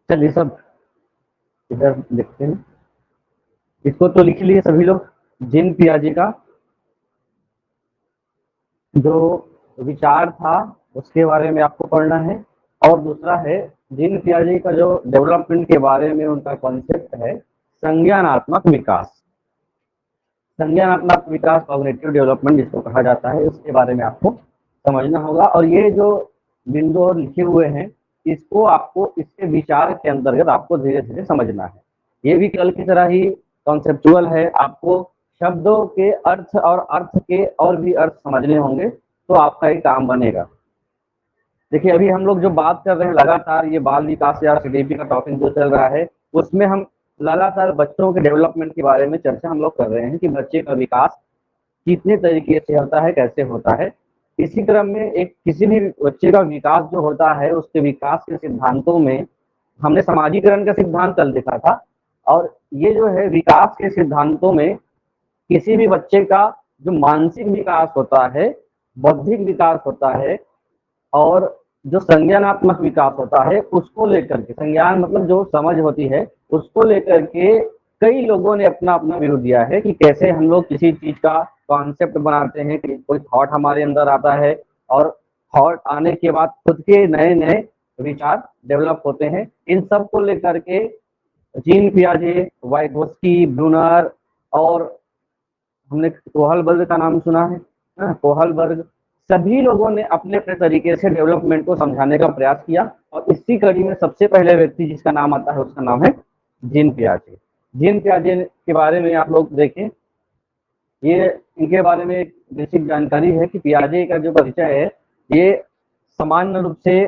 चलिए सब इधर देखते हैं। इसको तो लिख लिए सभी लोग। जीन पियाजे का जो विचार था उसके बारे में आपको पढ़ना है, और दूसरा है जीन पियाजे का जो डेवलपमेंट के बारे में उनका कॉन्सेप्ट है संज्ञानात्मक विकास। संज्ञानात्मक विकास कॉग्निटिव डेवलपमेंट जिसको कहा जाता है, उसके बारे में आपको समझना होगा। और ये जो बिंदु और लिखे हुए हैं इसको आपको इसके विचार के अंतर्गत आपको धीरे धीरे समझना है। ये भी कल की तरह ही कॉन्सेप्चुअल है, आपको शब्दों के अर्थ और अर्थ के और भी अर्थ समझने होंगे तो आपका ही काम बनेगा। देखिए अभी हम लोग जो बात कर रहे हैं लगातार, ये बाल विकास या सीडीपी का टॉपिक जो चल रहा है उसमें हम लगातार बच्चों के डेवलपमेंट के बारे में चर्चा हम लोग कर रहे हैं कि बच्चे का विकास कितने तरीके से होता है, कैसे होता है। इसी क्रम में एक किसी भी बच्चे का विकास जो होता है उसके विकास के सिद्धांतों में हमने समाजीकरण का सिद्धांत कल देखा था, और ये जो है विकास के सिद्धांतों में किसी भी बच्चे का जो मानसिक विकास होता है, बौद्धिक विकास होता है और जो संज्ञानात्मक विकास होता है उसको लेकर के, संज्ञान मतलब जो समझ होती है उसको लेकर के कई लोगों ने अपना अपना व्यू दिया है कि कैसे हम लोग किसी चीज का कॉन्सेप्ट बनाते हैं कि कोई थॉट हमारे अंदर आता है और थॉट आने के बाद खुद के नए नए विचार डेवलप होते हैं। इन सब को लेकर के जीन पियाजे, वाइगोस्की, ब्रूनर और हमने कोहलबर्ग का नाम सुना है, कोहलबर्ग, सभी लोगों ने अपने अपने तरीके से डेवलपमेंट को समझाने का प्रयास किया। और इसी कड़ी में सबसे पहले व्यक्ति जिसका नाम आता है उसका नाम है जीन पियाजे। जीन पियाजे के बारे में आप लोग देखें, ये इनके बारे में एक बेसिक जानकारी है कि पियाजे का जो परिचय है ये सामान्य रूप से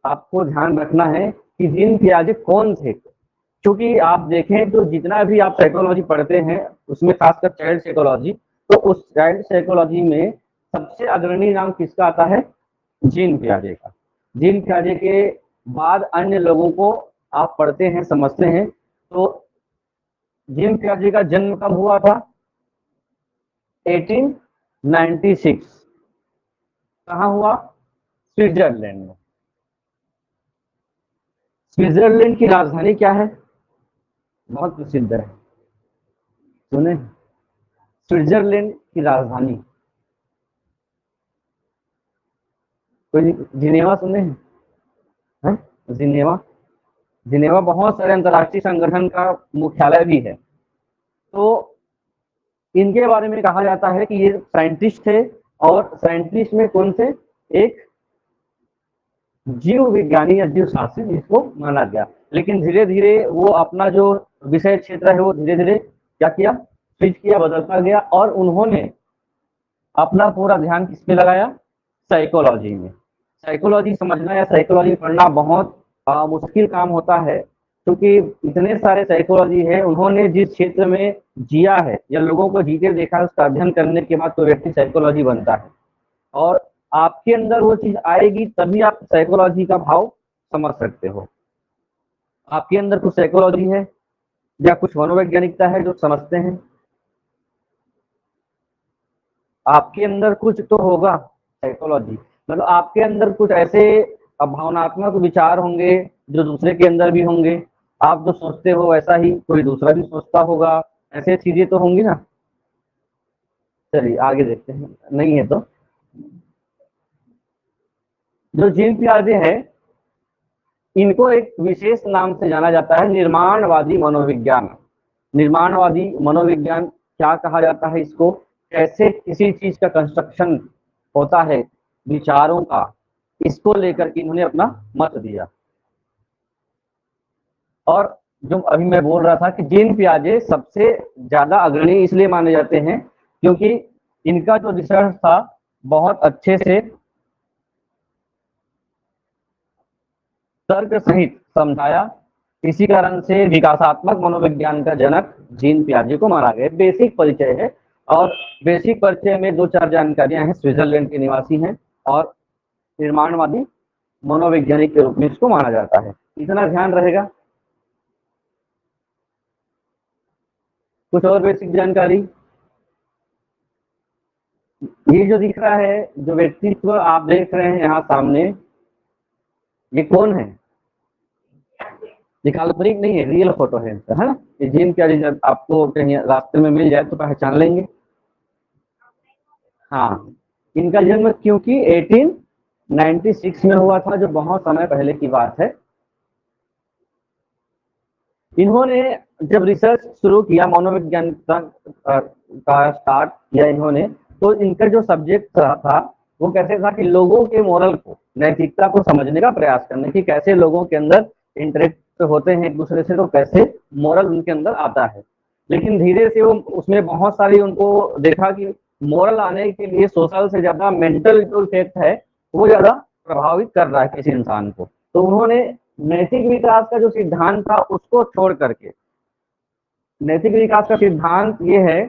आपको ध्यान रखना है कि जीन पियाजे कौन थे। क्योंकि आप देखें तो जितना भी आप साइकोलॉजी पढ़ते हैं उसमें खासकर चाइल्ड साइकोलॉजी, तो उस चाइल्ड साइकोलॉजी में सबसे अग्रणी नाम किसका आता है? जीन पियाजे का। जीन पियाजे के बाद अन्य लोगों को आप पढ़ते हैं, समझते हैं। तो जीन पियाजे का जन्म कब हुआ था? 1896। कहाँ हुआ? स्विट्जरलैंड में। स्विट्जरलैंड की राजधानी क्या है? बहुत प्रसिद्ध है, सुने? स्विट्जरलैंड की राजधानी कोई जिनेवा सुने हैं? जिनेवा, जिनेवा बहुत सारे अंतर्राष्ट्रीय संगठन का मुख्यालय भी है। तो इनके बारे में कहा जाता है कि ये साइंटिस्ट थे, और साइंटिस्ट में कौन से? एक जीव विज्ञानी या जीव शास्त्री जिसको माना गया। लेकिन धीरे धीरे वो अपना जो विषय क्षेत्र है वो धीरे धीरे क्या किया? स्विच किया, बदलता गया, और उन्होंने अपना पूरा ध्यान किस पे लगाया? साइकोलॉजी में। साइकोलॉजी समझना या साइकोलॉजी पढ़ना बहुत मुश्किल काम होता है, क्योंकि इतने सारे साइकोलॉजी है। उन्होंने जिस क्षेत्र में जिया है या लोगों को जीते देखा है उसका अध्ययन करने के बाद तो व्यक्ति साइकोलॉजी बनता है, और आपके अंदर वो चीज आएगी तभी आप साइकोलॉजी का भाव समझ सकते हो। आपके अंदर कुछ साइकोलॉजी है या कुछ मनोवैज्ञानिकता है जो समझते हैं, आपके अंदर कुछ तो होगा साइकोलॉजी, मतलब आपके अंदर कुछ ऐसे भावनात्मक विचार होंगे जो दूसरे के अंदर भी होंगे। आप जो सोचते हो वैसा ही कोई दूसरा भी सोचता होगा, ऐसे चीजें तो होंगी ना। चलिए आगे देखते हैं, नहीं है तो जो जीन पियाजे है इनको एक विशेष नाम से जाना जाता है निर्माणवादी मनोविज्ञान। निर्माणवादी मनोविज्ञान क्या कहा जाता है इसको? कैसे किसी चीज का कंस्ट्रक्शन होता है विचारों का, इसको लेकर के इन्होंने अपना मत दिया। और जो अभी मैं बोल रहा था कि जीन पियाजे सबसे ज्यादा अग्रणी इसलिए माने जाते हैं क्योंकि इनका जो रिसर्च था बहुत अच्छे से तर्क सहित समझाया। इसी कारण से विकासात्मक मनोविज्ञान का जनक जीन पियाजे को माना गया। बेसिक परिचय है, और बेसिक परिचय में 2-4 जानकारियां हैं। स्विट्जरलैंड के निवासी हैं और निर्माणवादी मनोवैज्ञानिक के रूप में इसको माना जाता है। इतना ध्यान रहेगा। कुछ और बेसिक जानकारी, ये जो दिख रहा है, जो व्यक्तित्व आप देख रहे हैं यहाँ सामने, ये कौन है? ये काल्पनिक नहीं है, रियल फोटो है ना। ये जिम कैरी आपको कहीं रास्ते में मिल जाए तो पहचान लेंगे। हाँ, इनका जन्म क्योंकि 1896 में हुआ था, जो बहुत समय पहले की बात है। इन्होंने जब रिसर्च शुरू किया, मनोविज्ञान का स्टार्ट किया इन्होंने, तो इनका जो सब्जेक्ट था वो कैसे था कि लोगों के मोरल को, नैतिकता को समझने का प्रयास करने की, कैसे लोगों के अंदर इंटरेक्ट होते हैं एक दूसरे से, तो कैसे मोरल उनके अंदर आता है। लेकिन धीरे से वो उसमें बहुत सारी उनको देखा कि मोरल आने के लिए सोशल से ज्यादा मेंटल जो इफेक्ट है वो ज्यादा प्रभावित कर रहा है किसी इंसान को। तो उन्होंने नैतिक विकास का जो सिद्धांत था उसको छोड़ करके, नैतिक विकास का सिद्धांत ये है,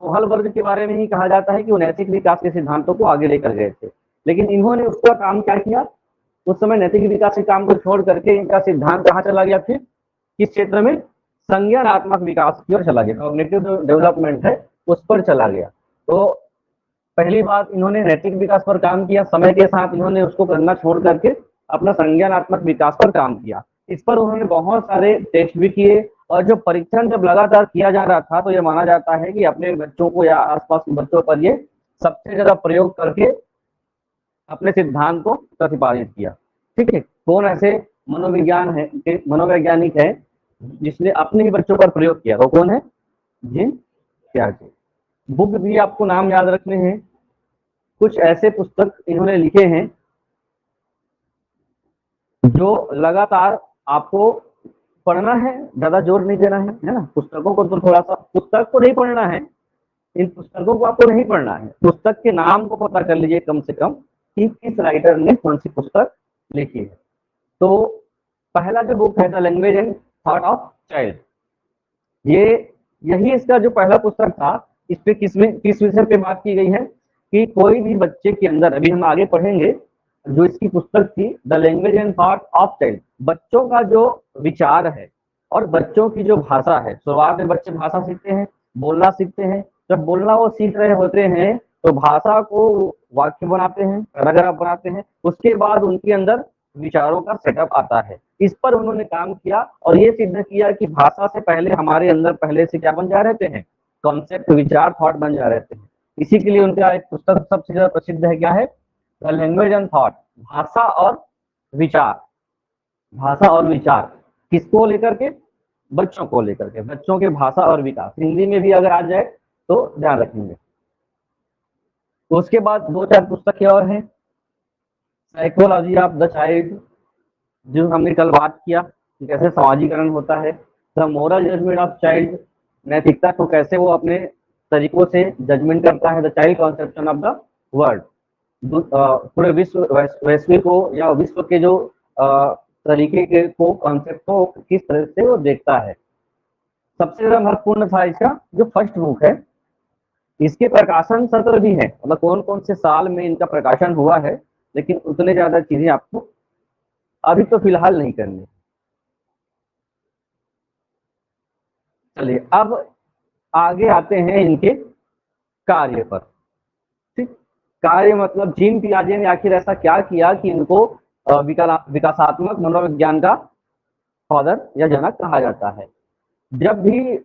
कोहल वर्ग के बारे में ही कहा जाता है कि वो नैतिक विकास के सिद्धांतों को आगे लेकर गए थे। लेकिन इन्होंने उसका काम क्या किया, उस समय नैतिक विकास के काम को छोड़ करके इनका सिद्धांत कहाँ चला गया फिर, किस क्षेत्र में? संज्ञानात्मक विकास की ओर चला गया, कॉग्निटिव डेवलपमेंट है उस पर चला गया। तो पहली बात, इन्होंने नैतिक विकास पर काम किया, समय के साथ इन्होंने उसको करना छोड़ करके अपना संज्ञानात्मक विकास पर काम किया। इस पर उन्होंने बहुत सारे टेस्ट भी किए, और जो परीक्षण जब लगातार किया जा रहा था तो ये माना जाता है कि अपने बच्चों को या आसपास के बच्चों पर ये सबसे ज्यादा प्रयोग करके अपने सिद्धांत को प्रतिपादित किया। ठीक है, कौन ऐसे मनोवैज्ञानिक है जिसने अपने ही बच्चों पर प्रयोग किया, वो कौन है? जीन पियाजे। बुक भी आपको नाम याद रखने हैं। कुछ ऐसे पुस्तक इन्होंने लिखे हैं जो लगातार आपको पढ़ना है, ज्यादा जोर नहीं देना है ना। पुस्तकों को तो थोड़ा सा, पुस्तक को नहीं पढ़ना है, इन पुस्तकों को आपको नहीं पढ़ना है, पुस्तक के नाम को पता कर लीजिए कम से कम कि किस राइटर ने कौन सी पुस्तक लिखी है। तो पहला जो बुक है, the language and thought of child, ये यही इसका जो पहला पुस्तक था। इस पे किस विषय पे बात की गई है कि कोई भी बच्चे के अंदर, अभी हम आगे पढ़ेंगे, जो इसकी पुस्तक थी the language and thought of child, बच्चों का जो विचार है और बच्चों की जो भाषा है। शुरुआत में बच्चे भाषा सीखते हैं, बोलना सीखते हैं। जब बोलना वो सीख रहे होते हैं तो भाषा को वाक्य बनाते हैं, पैराग्राफ बनाते हैं, उसके बाद उनके अंदर विचारों का सेटअप आता है। इस पर उन्होंने काम किया और ये सिद्ध किया कि भाषा से पहले हमारे अंदर पहले से क्या बन जा रहते हैं? कॉन्सेप्ट, विचार, थॉट बन जा रहते हैं। इसी के लिए उनका एक पुस्तक सबसे ज्यादा प्रसिद्ध है, क्या है? द लैंग्वेज एंड थॉट, भाषा और विचार। भाषा और विचार किसको लेकर के? बच्चों को लेकर के, बच्चों के भाषा और विकास। हिंदी में भी अगर आ जाए तो ध्यान रखेंगे। उसके बाद 2-4 पुस्तकें और हैं। साइकोलॉजी ऑफ द चाइल्ड, जो हमने कल बात किया कि कैसे समाजीकरण होता है। The moral judgement of child, नैतिकता को कैसे वो अपने तरीकों से जजमेंट करता है। The child conception of the world, पूरे विश्व, वैश्विक को या विश्व के जो तरीके के को, कॉन्सेप्ट को किस तरह से वो देखता है। सबसे ज्यादा महत्वपूर्ण था इसका जो फर्स्ट बुक है, इसके प्रकाशन सत्र भी है, मतलब कौन कौन से साल में इनका प्रकाशन हुआ है, लेकिन उतने ज्यादा चीजें आपको अभी तो फिलहाल नहीं करनी। चलिए अब आगे आते हैं इनके कार्य पर। ठीक, कार्य मतलब जीन पियाजे ने आखिर ऐसा क्या किया कि इनको विकासात्मक मनोविज्ञान का फादर या जनक कहा जाता है। जब भी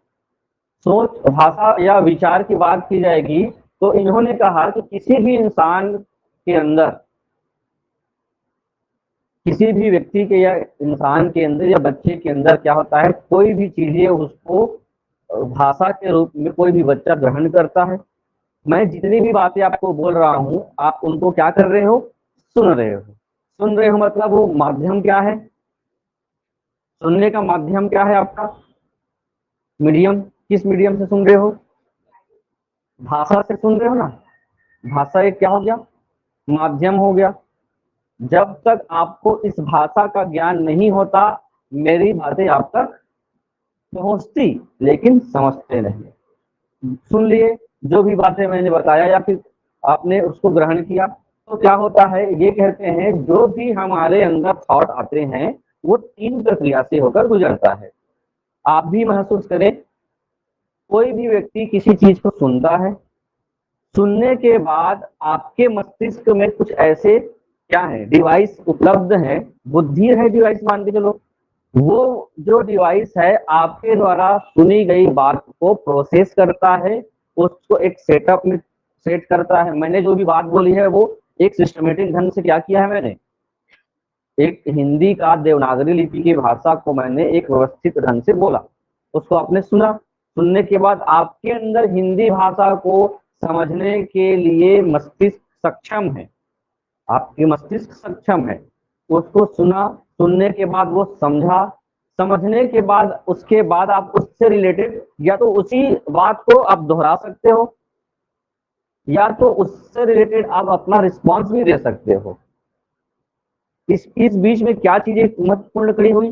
सोच, भाषा या विचार की बात की जाएगी तो इन्होंने कहा कि किसी भी इंसान के अंदर, किसी भी व्यक्ति के या इंसान के अंदर या बच्चे के अंदर क्या होता है, कोई भी चीजें उसको भाषा के रूप में कोई भी बच्चा ग्रहण करता है। मैं जितनी भी बातें आपको बोल रहा हूं, आप उनको क्या कर रहे हो? सुन रहे हो। सुन रहे हो मतलब वो माध्यम क्या है? सुनने का माध्यम क्या है आपका? मीडियम। किस मीडियम से सुन रहे हो? भाषा से सुन रहे हो ना। भाषा एक क्या हो गया? माध्यम हो गया। जब तक आपको इस भाषा का ज्ञान नहीं होता, मेरी बातें आप तक पहुंचती लेकिन समझते नहीं। सुन लिए, जो भी बातें मैंने बताया या फिर आपने उसको ग्रहण किया, तो क्या होता है, ये कहते हैं जो भी हमारे अंदर थॉट आते हैं वो 3 प्रक्रिया से होकर गुजरता है। आप भी महसूस करें, कोई भी व्यक्ति किसी चीज को सुनता है, सुनने के बाद आपके मस्तिष्क में कुछ ऐसे क्या है, डिवाइस उपलब्ध है, बुद्धि है डिवाइस मान के चलो, वो जो डिवाइस है आपके द्वारा सुनी गई बात को प्रोसेस करता है, उसको एक सेटअप में सेट करता है। मैंने जो भी बात बोली है वो एक सिस्टमेटिक ढंग से क्या किया है, मैंने एक हिंदी का देवनागरी लिपि की भाषा को मैंने एक व्यवस्थित ढंग से बोला, उसको आपने सुना, सुनने के बाद आपके अंदर हिंदी भाषा को समझने के लिए मस्तिष्क सक्षम है, आपकी मस्तिष्क सक्षम है, उसको सुना, सुनने के बाद वो समझा, समझने के बाद उसके बाद आप उससे रिलेटेड या तो उसी बात को आप दोहरा सकते हो या तो उससे रिलेटेड आप अपना रिस्पॉन्स भी दे सकते हो। इस बीच में क्या चीजें महत्वपूर्ण खड़ी हुई,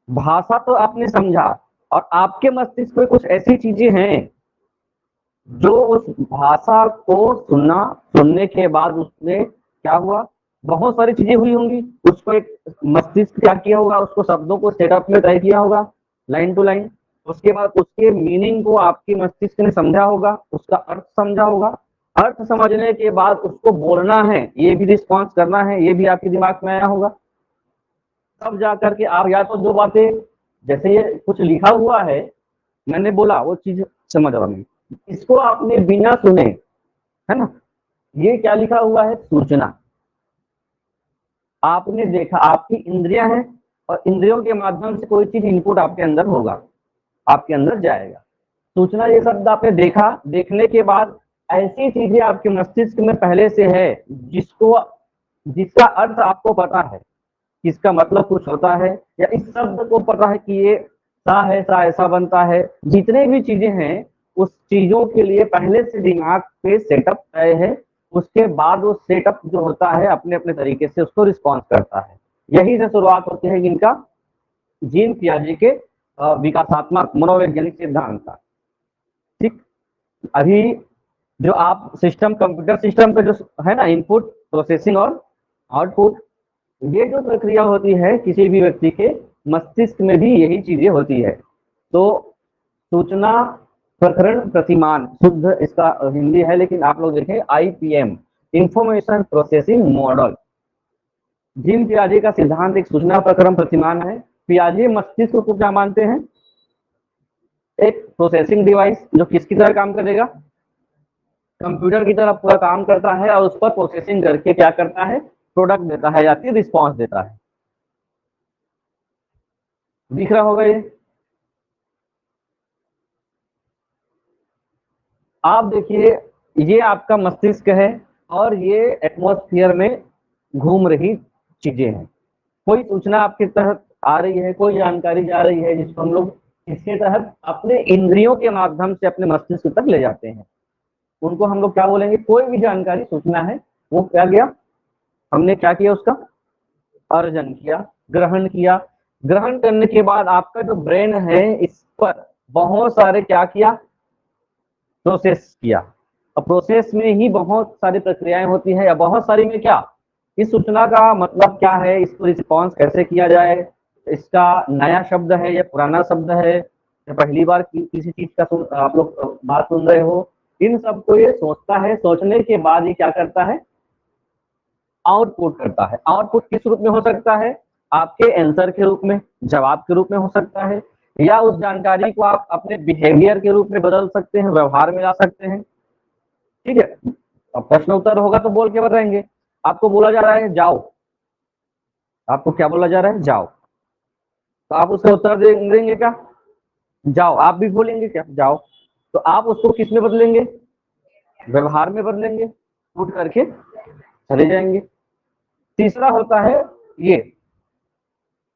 भाषा तो आपने समझा और आपके मस्तिष्क में कुछ ऐसी चीजें हैं जो उस भाषा को सुनना, सुनने के बाद उसमें क्या हुआ, बहुत सारी चीजें हुई होंगी, उसको एक मस्तिष्क क्या किया होगा, उसको शब्दों को सेटअप में तय किया होगा लाइन टू लाइन, उसके बाद उसके मीनिंग को आपके मस्तिष्क ने समझा होगा, उसका अर्थ समझा होगा, अर्थ समझने के बाद उसको बोलना है, ये भी रिस्पॉन्स करना है, ये भी आपके दिमाग में आया होगा, तब जा करके आप या तो दो बातें, जैसे ये कुछ लिखा हुआ है मैंने बोला वो चीज समझ रहा हूँ, इसको आपने बिना सुने, है ना, ये क्या लिखा हुआ है, सूचना, आपने देखा, आपकी इंद्रियां हैं और इंद्रियों के माध्यम से कोई चीज इनपुट आपके अंदर होगा, आपके अंदर जाएगा, सूचना ये शब्द आपने देखा, देखने के बाद ऐसी चीजें आपके मस्तिष्क में पहले से है जिसको जिसका अर्थ आपको पता है, किसका मतलब कुछ होता है, या इस शब्द को पता है कि ये सा है, सा ऐसा बनता है, जितने भी चीजें हैं उस चीजों के लिए पहले से दिमाग पे सेटअप तय है, उसके बाद वो सेटअप जो होता है अपने अपने तरीके से उसको रिस्पॉन्स करता है। यही से शुरुआत होती है इनका जीन पियाजे के विकासात्मक मनोवैज्ञानिक सिद्धांत का। ठीक, अभी जो आप सिस्टम, कंप्यूटर सिस्टम पे जो है ना, इनपुट प्रोसेसिंग और आउटपुट, ये जो प्रक्रिया होती है किसी भी व्यक्ति के मस्तिष्क में भी यही चीजें होती है। तो सूचना प्रकरण प्रतिमान शुद्ध इसका हिंदी है, लेकिन आप लोग देखें IPM, information processing model. Jean पियाजे का सिद्धांत एक सूचना प्रकरण प्रतिमान है। पियाजे मस्तिष्क को क्या मानते हैं, एक प्रोसेसिंग डिवाइस जो किसकी तरह काम करेगा, कंप्यूटर की तरह पूरा काम करता है और उस पर प्रोसेसिंग करके क्या करता है, प्रोडक्ट देता है या फिर रिस्पॉन्स देता है। दिख रहा होगा ये, आप देखिए, ये आपका मस्तिष्क है और ये एटमॉस्फेयर में घूम रही चीजें हैं। कोई सूचना आपके तहत आ रही है, कोई जानकारी जा रही है जिसको हम लोग इसके तहत अपने इंद्रियों के माध्यम से अपने मस्तिष्क तक ले जाते हैं, उनको हम लोग क्या बोलेंगे, कोई भी जानकारी सूचना है वो क्या गया, हमने क्या किया, उसका अर्जन किया, ग्रहण किया, ग्रहण करने के बाद आपका जो ब्रेन है इस पर बहुत सारे क्या किया, प्रोसेस किया, और प्रोसेस में ही बहुत सारी प्रक्रियाएं होती है, या बहुत सारी में क्या, इस सूचना का मतलब क्या है, इसको रिस्पॉन्स कैसे किया जाए, इसका नया शब्द है या पुराना शब्द है, या पहली बार किसी चीज का आप लोग बात सुन रहे हो, इन सबको ये सोचता है, सोचने के बाद ये क्या करता है, आउटपुट करता है। आउटपुट किस रूप में हो सकता है, आपके आंसर के रूप में, जवाब के रूप में हो सकता है, या उस जानकारी को आप अपने बिहेवियर के रूप में बदल सकते हैं, व्यवहार में ला सकते हैं। ठीक है, अब प्रश्न उत्तर होगा तो बोल के बताएंगे। आपको बोला जा रहा है जाओ, आपको क्या बोला जा रहा है, जाओ, तो आप उसका उत्तर देंगे क्या, जाओ, आप भी बोलेंगे क्या, जाओ, तो आप उसको किस में बदलेंगे, व्यवहार में बदलेंगे, उठ करके चले जाएंगे। तीसरा होता है ये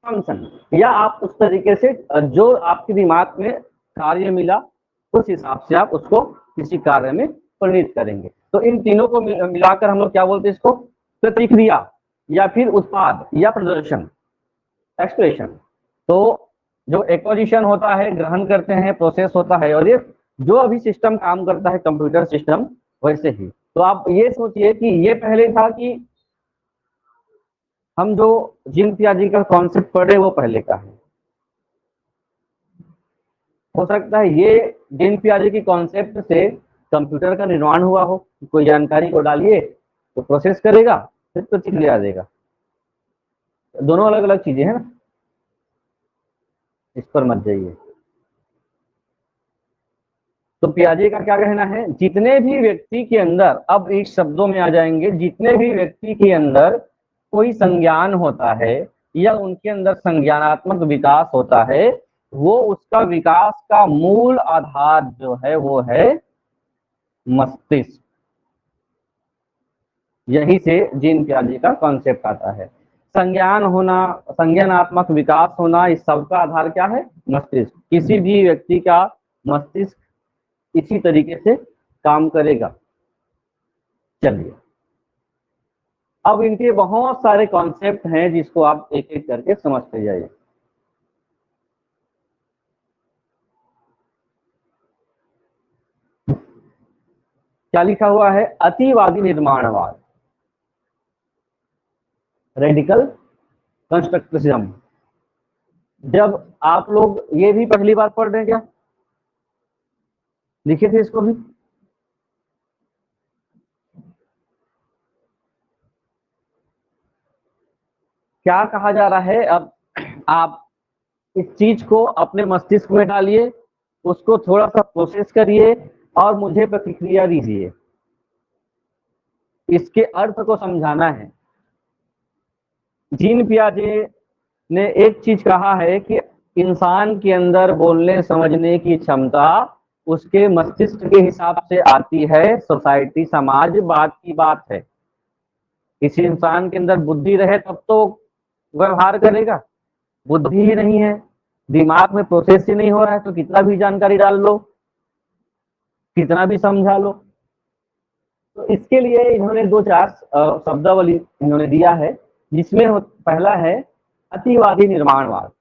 फंक्शन, या आप उस तरीके से जो आपके दिमाग में कार्य मिला उस हिसाब से आप उसको किसी कार्य में परिणित करेंगे। तो इन तीनों को मिलाकर हम लोग क्या बोलते हैं, इसको प्रतिक्रिया या फिर उत्पाद या प्रदर्शन, एक्सप्रेशन। तो जो एक्विजिशन होता है, ग्रहण करते हैं, प्रोसेस होता है, और ये जो अभी सिस्टम काम करता है कंप्यूटर सिस्टम वैसे ही। तो आप ये सोचिए कि ये पहले था कि हम जो जीन पियाजे का कॉन्सेप्ट पढ़े वो पहले का है। हो सकता है ये जीन पियाजे की कॉन्सेप्ट से कंप्यूटर का निर्माण हुआ हो, कोई जानकारी को डालिए तो प्रोसेस करेगा, फिर प्रतिक्रिया देगा। दोनों अलग अलग चीजें हैं ना, इस पर मत जाइए। तो पियाजे का क्या कहना है, जितने भी व्यक्ति के अंदर, अब इस शब्दों में आ जाएंगे, जितने भी व्यक्ति के अंदर कोई संज्ञान होता है या उनके अंदर संज्ञानात्मक विकास होता है, वो उसका विकास का मूल आधार जो है वो है मस्तिष्क। यही से जीन पियाजे का कॉन्सेप्ट आता है। संज्ञान होना, संज्ञानात्मक विकास होना, इस सबका आधार क्या है, मस्तिष्क। किसी भी व्यक्ति का मस्तिष्क इसी तरीके से काम करेगा। चलिए, अब इनके बहुत सारे कॉन्सेप्ट हैं जिसको आप एक एक करके समझते जाइए। क्या लिखा हुआ है, अतिवादी निर्माणवाद, रेडिकल कंस्ट्रक्टिविज्म। जब आप लोग ये भी पहली बार पढ़ रहे हैं क्या, लिखे थे इसको भी? क्या कहा जा रहा है, अब आप इस चीज को अपने मस्तिष्क में डालिए, उसको थोड़ा सा प्रोसेस करिए और मुझे प्रतिक्रिया दीजिए। इसके अर्थ को समझाना है। जीन पियाजे ने एक चीज कहा है कि इंसान के अंदर बोलने समझने की क्षमता उसके मस्तिष्क के हिसाब से आती है। सोसाइटी, समाज बात की बात है। किसी इंसान के अंदर बुद्धि रहे तब तो व्यवहार करेगा, बुद्धि ही नहीं है, दिमाग में प्रोसेस ही नहीं हो रहा है, तो कितना भी जानकारी डाल लो, कितना भी समझा लो। तो इसके लिए इन्होंने दो चार शब्दावली इन्होंने दिया है, जिसमें पहला है अतिवादी निर्माणवाद।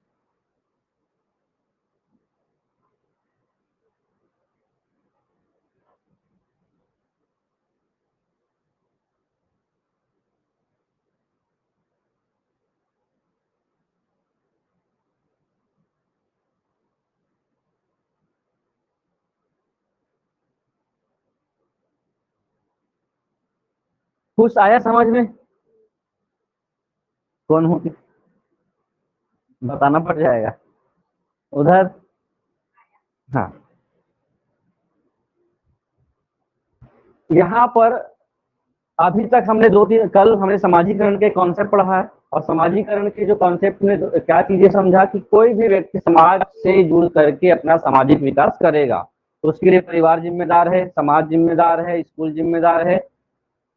कुछ आया समझ में? कौन हो, बताना पड़ जाएगा उधर। हाँ, यहाँ पर अभी तक हमने दो तीन, कल हमने समाजीकरण के कॉन्सेप्ट पढ़ा है, और समाजीकरण के जो कॉन्सेप्ट में क्या चीजें समझा कि कोई भी व्यक्ति समाज से जुड़ करके अपना सामाजिक विकास करेगा, तो उसके लिए परिवार जिम्मेदार है, समाज जिम्मेदार है, स्कूल जिम्मेदार है।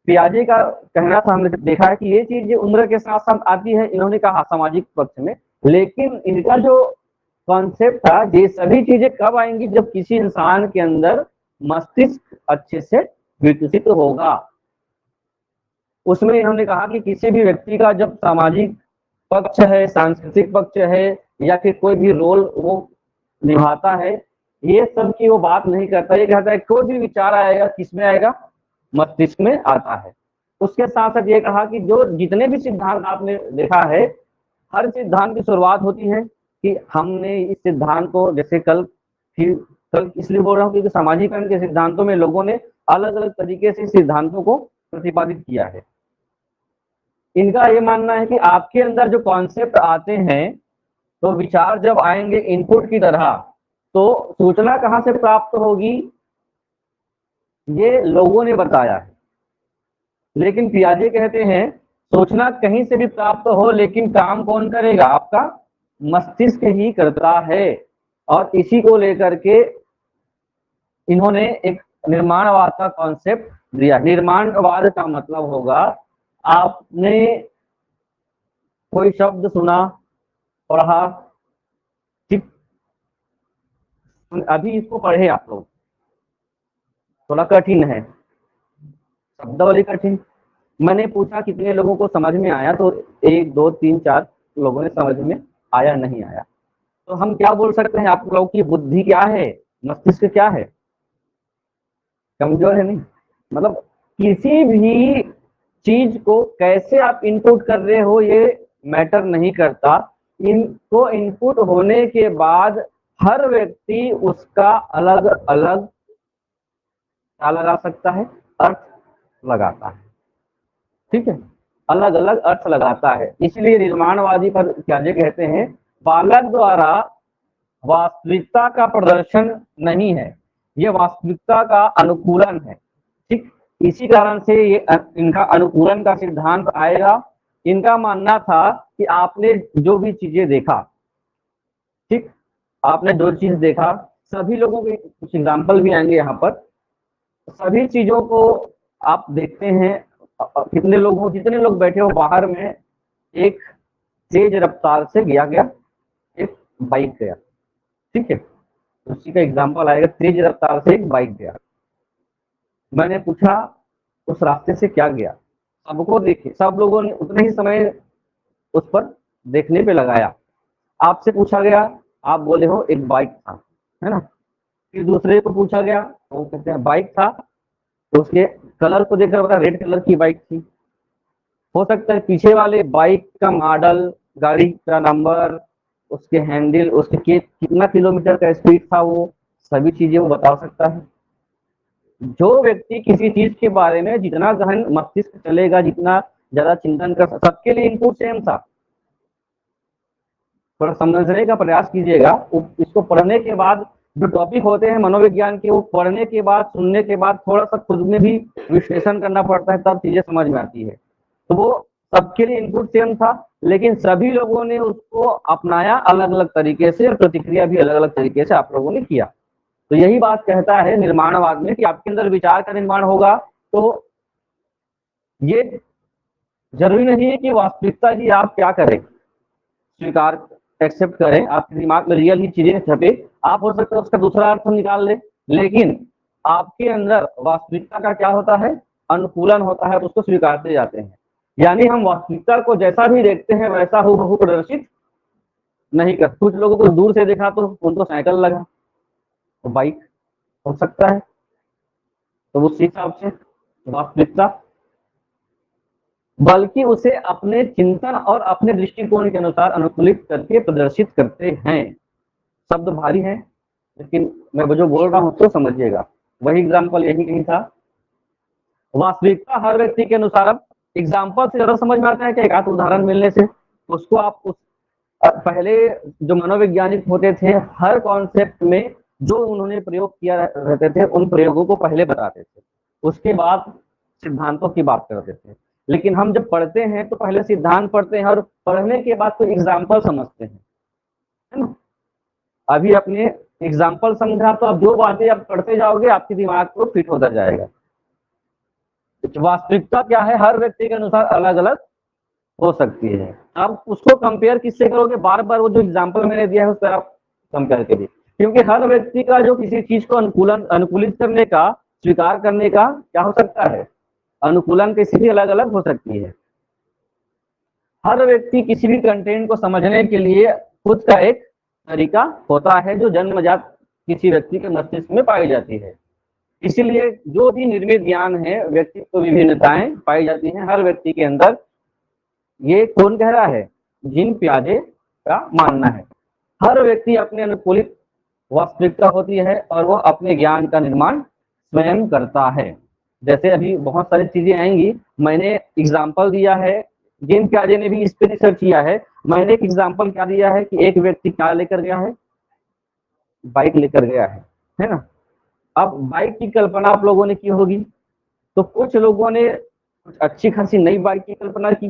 पियाजे का कहना था, हमने देखा है कि ये चीज उम्र के साथ साथ आती है, इन्होंने कहा सामाजिक पक्ष में। लेकिन इनका जो कॉन्सेप्ट था, ये सभी चीजें कब आएंगी, जब किसी इंसान के अंदर मस्तिष्क अच्छे से विकसित होगा। उसमें इन्होंने कहा कि किसी भी व्यक्ति का जब सामाजिक पक्ष है, सांस्कृतिक पक्ष है, या फिर कोई भी रोल वो निभाता है, ये सब की वो बात नहीं करता। ये कहता है कोई भी विचार आएगा, किसमें आएगा, मस्तिष्क में आता है। उसके साथ साथ ये कहा कि जो जितने भी सिद्धांत आपने देखा है, हर सिद्धांत की शुरुआत होती है कि हमने इस सिद्धांत को, जैसे कल इसलिए बोल रहा हूँ क्योंकि समाजीकरण के सिद्धांतों में लोगों ने अलग अलग तरीके से सिद्धांतों को प्रतिपादित किया है। इनका ये मानना है कि आपके अंदर जो कॉन्सेप्ट आते हैं, तो विचार जब आएंगे इनपुट की तरह, तो सूचना कहाँ से प्राप्त होगी, ये लोगों ने बताया है। लेकिन पियाजे कहते हैं सूचना कहीं से भी प्राप्त हो, लेकिन काम कौन करेगा, आपका मस्तिष्क ही करता है। और इसी को लेकर के इन्होंने एक निर्माणवाद का कॉन्सेप्ट दिया। निर्माणवाद का मतलब होगा, आपने कोई शब्द सुना, पढ़ा, ठीक, अभी इसको पढ़े आप लोग, थोड़ा कठिन है, शब्दावली कठिन। मैंने पूछा कितने लोगों को समझ में आया, तो 1 2 3 4 लोगों ने समझ में आया, नहीं आया। तो हम क्या बोल सकते हैं आप लोग की बुद्धि क्या है, मस्तिष्क क्या है, कमजोर है नहीं, मतलब किसी भी चीज को कैसे आप इनपुट कर रहे हो ये मैटर नहीं करता। इनको इनपुट होने के बाद हर व्यक्ति उसका अलग अलग क्या लगा सकता है, अर्थ लगाता है। ठीक है, अलग अलग अर्थ लगाता है। इसलिए निर्माणवादी पर प्याजे कहते हैं बालक द्वारा वास्तविकता का प्रदर्शन नहीं है, ये वास्तविकता का अनुकूलन है। ठीक, इसी कारण से ये इनका अनुकूलन का सिद्धांत आएगा। इनका मानना था कि आपने जो भी चीजें देखा, ठीक, आपने जो चीज देखा, सभी लोगों के कुछ एग्जाम्पल भी आएंगे यहाँ पर, सभी चीजों को आप देखते हैं, कितने लोग हो, जितने लोग बैठे हो बाहर में, एक तेज रफ्तार से गया एक बाइक गया, ठीक है, उसी का एग्जाम्पल आएगा, तेज रफ्तार से एक बाइक गया। मैंने पूछा उस रास्ते से क्या गया, सबको देखे, सब लोगों ने उतने ही समय उस पर देखने पे लगाया। आपसे पूछा गया, आप बोले हो एक बाइक था, है ना। फिर दूसरे को पूछा गया, वो कहते हैं बाइक था, तो उसके कलर को देखकर पता रेड कलर की बाइक थी। हो सकता है पीछे वाले बाइक का मॉडल, गाड़ी का नंबर, उसके हैंडल, उसके कितना किलोमीटर का स्पीड था, वो सभी चीजें वो बता सकता है। जो व्यक्ति किसी चीज के बारे में जितना गहन मस्तिष्क चलेगा, जितना ज्यादा चिंतन कर, सबके लिए इनपुट सेम था। थोड़ा समझने का प्रयास कीजिएगा। इसको पढ़ने के बाद जो टॉपिक होते हैं मनोविज्ञान के, वो पढ़ने के बाद, सुनने के बाद थोड़ा सा खुद में भी विश्लेषण करना पड़ता है, तब चीजें समझ में आती है। तो वो सबके लिए इनपुट सेम था, लेकिन सभी लोगों ने उसको अपनाया अलग अलग तरीके से, और प्रतिक्रिया भी अलग अलग तरीके से आप लोगों ने किया। तो यही बात कहता है निर्माणवाद में कि आपके अंदर विचार का निर्माण होगा, तो ये जरूरी नहीं है कि वास्तविकता ही आप क्या करें, स्वीकार एक्सेप्ट करें, आपके दिमाग में रियल ही चीजें छपे, आप हो सकता है उसका दूसरा अर्थ निकाल ले, लेकिन आपके अंदर वास्तविकता का क्या होता है, अनुकूलन होता है, उसको स्वीकारते जाते हैं। यानी हम वास्तविकता को जैसा भी देखते हैं वैसा हूबहू प्रदर्शित नहीं कर। कुछ लोगों को दूर से देखा तो उनको साइकिल लगा, तो बाइक हो सकता है, तो उस हिसाब से वास्तविकता, बल्कि उसे अपने चिंतन और अपने दृष्टिकोण के अनुसार अनुकूलित करके प्रदर्शित करते हैं। शब्द भारी है, लेकिन मैं जो बोल रहा हूं तो समझिएगा। वही एग्जाम्पल यही कहीं था। वास्तविकता हर व्यक्ति के अनुसार, अब एग्जाम्पल से ज्यादा समझ में आता है कि एक आध उदाहरण मिलने से उसको आप उस पहले जो मनोवैज्ञानिक होते थे, हर कॉन्सेप्ट में जो उन्होंने प्रयोग किया रहते थे, उन प्रयोगों को पहले बताते थे, उसके बाद सिद्धांतों की बात करते थे। लेकिन हम जब पढ़ते हैं तो पहले सिद्धांत पढ़ते हैं, और पढ़ने के बाद तो एग्जाम्पल समझते हैं, है ना। अभी अपने एग्जाम्पल समझा तो अब जो बातें आप पढ़ते जाओगे आपके दिमाग को फिट होता जाएगा। वास्तविकता क्या है, हर व्यक्ति के अनुसार अलग अलग हो सकती है। आप उसको कंपेयर किससे करोगे, बार बार वो जो एग्जाम्पल मैंने दिया है उस पर आप कंपेयर करिए, क्योंकि हर व्यक्ति का जो किसी चीज को अनुकूलित करने का, स्वीकार करने का क्या हो सकता है, अनुकूलन की स्थिति अलग अलग हो सकती है। हर व्यक्ति किसी भी कंटेंट को समझने के लिए खुद का एक तरीका होता है, जो जन्मजात किसी व्यक्ति के मस्तिष्क में पाई जाती है। इसीलिए जो भी निर्मित ज्ञान है, व्यक्तित्व विभिन्नताएं पाई जाती हैं हर व्यक्ति के अंदर। ये कौन कह रहा है, जीन पियाजे का मानना है। हर व्यक्ति अपने अनुकूलित वास्तविकता होती है, और वो अपने ज्ञान का निर्माण स्वयं करता है। जैसे अभी बहुत सारी चीजें आएंगी, मैंने एग्जाम्पल दिया है, जीन पियाजे ने भी इस पर रिसर्च किया है। मैंने एक एग्जाम्पल क्या दिया है कि एक व्यक्ति क्या लेकर गया है, बाइक लेकर गया है ना। अब बाइक की कल्पना आप लोगों ने की होगी, तो कुछ लोगों ने अच्छी खासी नई बाइक की कल्पना की,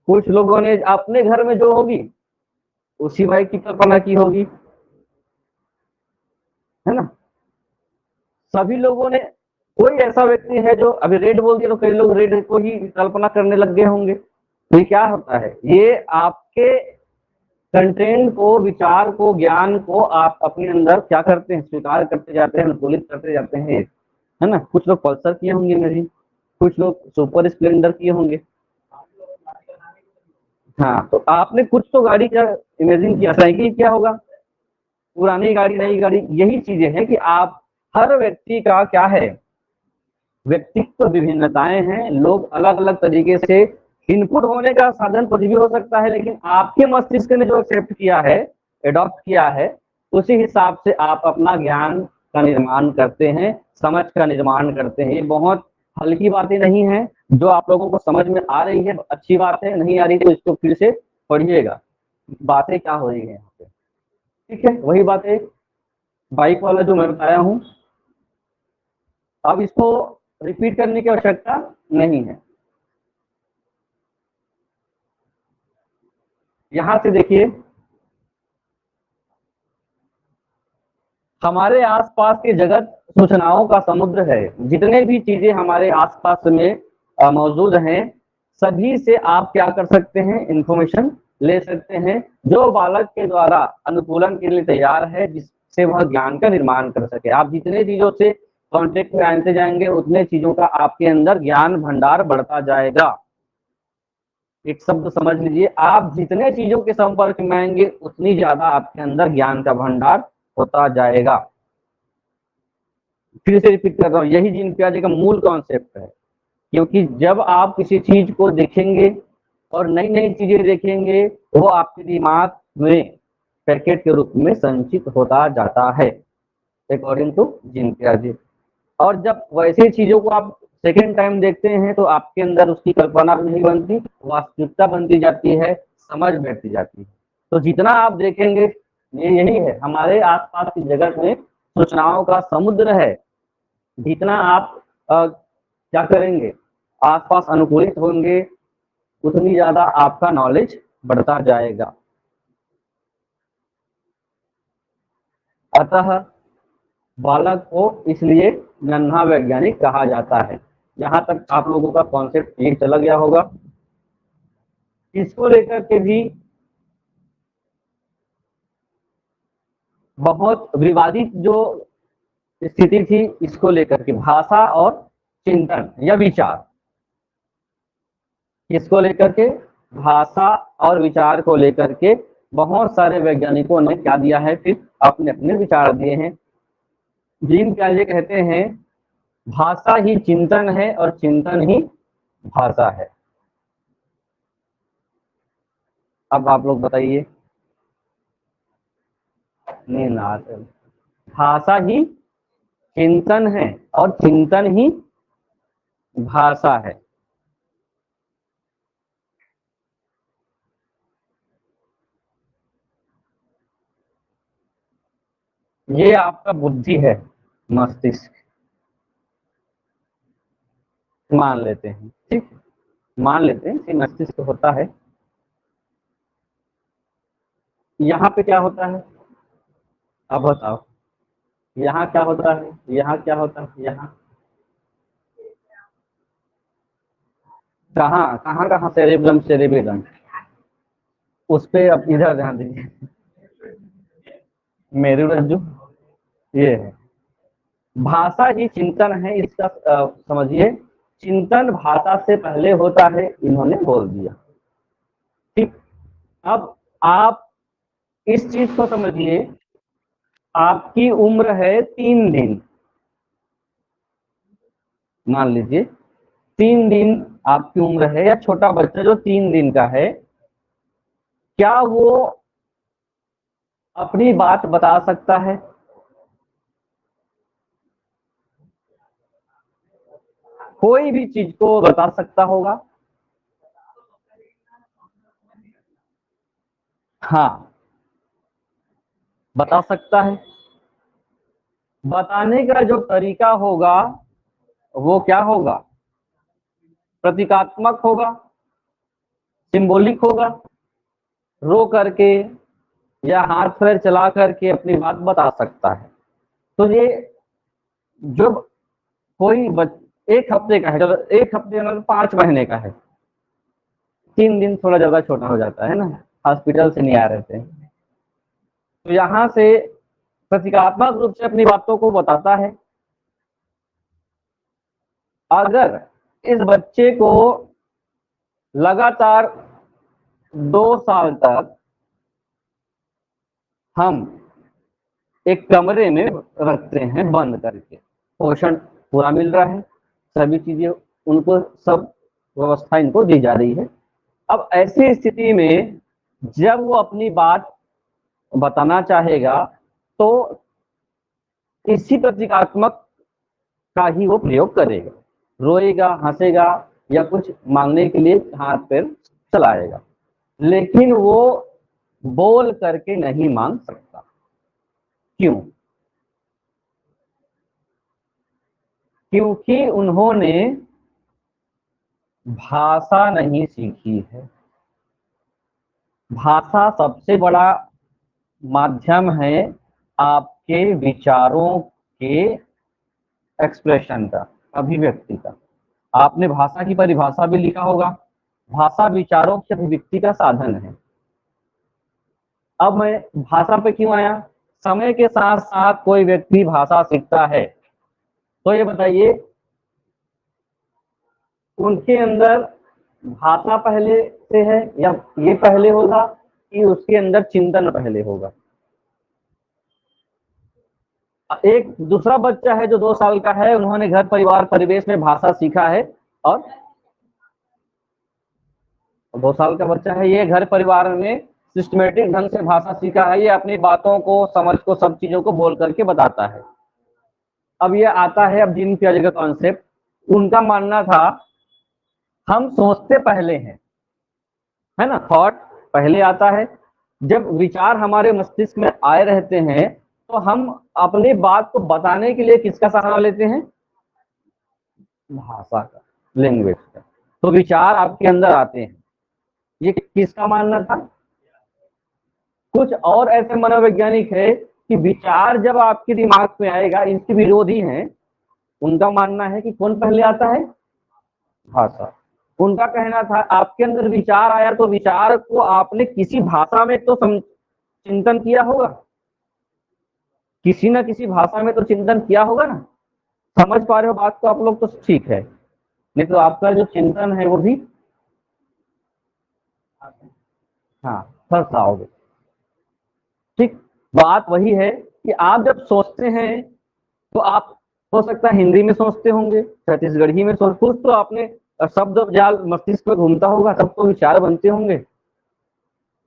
कुछ लोगों ने अपने घर में जो होगी उसी बाइक की कल्पना की होगी, है ना। सभी लोगों ने, कोई ऐसा व्यक्ति है जो अभी रेड बोल दिया तो कई लोग रेड को ही कल्पना करने लग गए होंगे। तो ये क्या होता है, ये आपके कंटेंट को, विचार को, ज्ञान को आप अपने अंदर क्या करते हैं, स्वीकार करते जाते हैं, अनुकूलित करते जाते हैं, है ना। कुछ लोग पल्सर किए होंगे मेरी, कुछ लोग सुपर स्प्लेंडर किए होंगे। हाँ, तो आपने कुछ तो गाड़ी का इमेजिन किया, साइकिल क्या होगा, पुरानी गाड़ी, नई गाड़ी, यही चीजें हैं कि आप हर व्यक्ति का क्या है, व्यक्तित्व विभिन्नताएं हैं, लोग अलग अलग तरीके से, इनपुट होने का साधन कुछ भी हो सकता है, लेकिन आपके मस्तिष्क ने जो एक्सेप्ट किया है, एडॉप्ट किया है, उसी हिसाब से आप अपना ज्ञान का निर्माण करते हैं, समझ का निर्माण करते हैं। ये बहुत हल्की बातें नहीं है, जो आप लोगों को समझ में आ रही है अच्छी बात है, नहीं आ रही तो इसको फिर से पढ़िएगा, बातें क्या हो रही है यहाँ पे। ठीक है, वही बातें बाइक वाला जो मैं बताया हूँ, अब इसको रिपीट करने की आवश्यकता नहीं है। यहां से देखिए, हमारे आसपास के जगत सूचनाओं का समुद्र है। जितने भी चीजें हमारे आसपास में मौजूद हैं, सभी से आप क्या कर सकते हैं, इंफॉर्मेशन ले सकते हैं, जो बालक के द्वारा अनुकूलन के लिए तैयार है, जिससे वह ज्ञान का निर्माण कर सके। आप जितने चीजों से कॉन्टेक्ट में आते जाएंगे, उतने चीजों का आपके अंदर ज्ञान भंडार बढ़ता जाएगा। एक शब्द समझ लीजिए, आप जितने चीजों के संपर्क में आएंगे, उतनी ज्यादा आपके अंदर ज्ञान का भंडार होता जाएगा। फिर से रिपीट कर रहा हूँ, यही जीन पियाजे का मूल कॉन्सेप्ट है। क्योंकि जब आप किसी चीज को देखेंगे और नई नई चीजें देखेंगे, वो आपके दिमाग में पैकेट के रूप में संचित होता जाता है, अकॉर्डिंग टू जीन पियाजे। और जब वैसी चीजों को आप सेकेंड टाइम देखते हैं, तो आपके अंदर उसकी कल्पना नहीं बनती, वास्तविकता बनती जाती है, समझ बैठती जाती है। तो जितना आप देखेंगे, ये यही है, हमारे आसपास की जगत में सूचनाओं का समुद्र है। जितना आप क्या करेंगे, आसपास अनुकूलित होंगे, उतनी ज्यादा आपका नॉलेज बढ़ता जाएगा। अतः बालक को इसलिए नन्हा वैज्ञानिक कहा जाता है। यहाँ तक आप लोगों का कॉन्सेप्ट क्लियर चला गया होगा। इसको लेकर के भी बहुत विवादित जो स्थिति थी, इसको लेकर के भाषा और चिंतन या विचार, इसको लेकर के भाषा और विचार को लेकर के बहुत सारे वैज्ञानिकों ने क्या दिया है, फिर अपने अपने विचार दिए हैं। जीन पियाजे कहते हैं, भाषा ही चिंतन है और चिंतन ही भाषा है। अब आप लोग बताइए, भाषा ही चिंतन है और चिंतन ही भाषा है। ये आपका बुद्धि है, मस्तिष्क, मान लेते हैं, ठीक, मान लेते हैं कि मस्तिष्क होता है। यहाँ पे क्या होता है, अब बताओ, यहाँ क्या होता है, यहाँ क्या होता है, यहाँ कहाँ कहाँ कहाँ सेरेब्रम, सेरेब्रम, उस पे अब इधर ध्यान दीजिए, मेरुरज्जु, ये है। भाषा ही चिंतन है, इसका समझिए, चिंतन भाषा से पहले होता है, इन्होंने बोल दिया। ठीक, अब आप इस चीज को समझिए, आपकी उम्र है 3 दिन, मान लीजिए 3 दिन आपकी उम्र है, या छोटा बच्चा जो 3 दिन का है, क्या वो अपनी बात बता सकता है? कोई भी चीज को बता सकता होगा? हाँ, बता सकता है। बताने का जो तरीका होगा, वो क्या होगा, प्रतीकात्मक होगा, सिंबॉलिक होगा, रो करके या हाथ पैर चला करके अपनी बात बता सकता है। तो ये जब कोई एक हफ्ते का है, चलो एक हफ्ते मतलब 5 महीने का है, 3 दिन थोड़ा ज्यादा छोटा हो जाता है ना, हॉस्पिटल से नहीं आ रहे थे, तो यहाँ से प्रतीकात्मक रूप से अपनी बातों को बताता है। अगर इस बच्चे को लगातार 2 साल तक हम एक कमरे में रखते हैं बंद करके, पोषण पूरा मिल रहा है, सभी चीजें उनको, सब व्यवस्था इनको दी जा रही है। अब ऐसी स्थिति में जब वो अपनी बात बताना चाहेगा तो इसी प्रतीकात्मक का ही वो प्रयोग करेगा, रोएगा, हंसेगा या कुछ मांगने के लिए हाथ पैर चलाएगा, लेकिन वो बोल करके नहीं मांग सकता। क्यों? क्योंकि उन्होंने भाषा नहीं सीखी है। भाषा सबसे बड़ा माध्यम है आपके विचारों के एक्सप्रेशन का, अभिव्यक्ति का। आपने भाषा की परिभाषा भी लिखा होगा, भाषा विचारों की अभिव्यक्ति का साधन है। अब मैं भाषा पे क्यों आया? समय के साथ साथ कोई व्यक्ति भाषा सीखता है, तो ये बताइए उनके अंदर भाषा पहले से है या ये पहले होगा कि उसके अंदर चिंतन पहले होगा? एक दूसरा बच्चा है जो 2 साल का है, उन्होंने घर परिवार परिवेश में भाषा सीखा है, और 2 साल का बच्चा है, ये घर परिवार में सिस्टमेटिक ढंग से भाषा सीखा है, ये अपनी बातों को, समझ को, सब चीजों को बोल करके बताता है। अब ये आता है, अब जीन पियाजे का कॉन्सेप्ट, उनका मानना था हम सोचते पहले हैं, है ना, थॉट पहले आता है। जब विचार हमारे मस्तिष्क में आए रहते हैं तो हम अपनी बात को बताने के लिए किसका सहारा लेते हैं? भाषा का, लैंग्वेज का। तो विचार आपके अंदर आते हैं, ये किसका मानना था? कुछ और ऐसे मनोवैज्ञानिक है कि विचार जब आपके दिमाग में आएगा, इनके विरोधी हैं, उनका मानना है कि कौन पहले आता है? भाषा। उनका कहना था आपके अंदर विचार आया तो विचार को आपने किसी भाषा में तो चिंतन किया होगा, किसी ना किसी भाषा में तो चिंतन किया होगा ना। समझ पा रहे हो बात को आप लोग? तो ठीक है, नहीं तो आपका जो चिंतन है वो भी हाँ फंस आओगे। ठीक, बात वही है कि आप जब सोचते हैं तो आप हो सकता है हिंदी में सोचते होंगे, छत्तीसगढ़ी में सोच, कुछ तो आपने शब्द जाल मस्तिष्क में घूमता होगा, तब तो विचार बनते होंगे।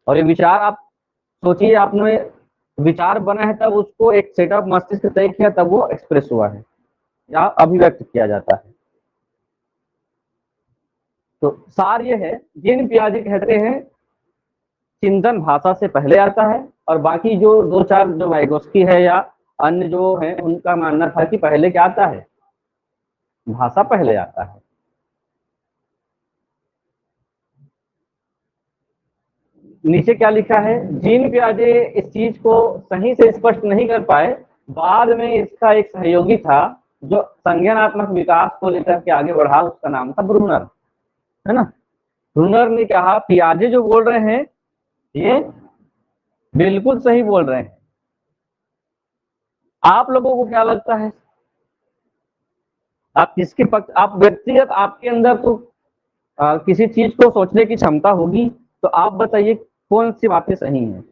और ये विचार आप सोचिए, आपने विचार बना है तब उसको एक सेटअप मस्तिष्क तय किया, तब वो एक्सप्रेस हुआ है या अभिव्यक्त किया जाता है। तो सार ये है, जीन पियाजे कहते हैं चिंतन भाषा से पहले आता है, और बाकी जो 2-4 जो वाइगोस्की है या अन्य जो है उनका मानना था कि पहले क्या आता है? भाषा पहले आता है। नीचे क्या लिखा है? जीन पियाजे इस चीज को सही से स्पष्ट नहीं कर पाए, बाद में इसका एक सहयोगी था जो संज्ञानात्मक विकास को लेकर के आगे बढ़ा, उसका नाम था ब्रूनर, है ना। ब्रूनर ने कहा पियाजे जो बोल रहे हैं ये बिल्कुल सही बोल रहे हैं। आप लोगों को क्या लगता है, आप किसके पक्ष? आप व्यक्तिगत आपके अंदर तो किसी चीज को सोचने की क्षमता होगी, तो आप बताइए कौन सी बातें सही हैं?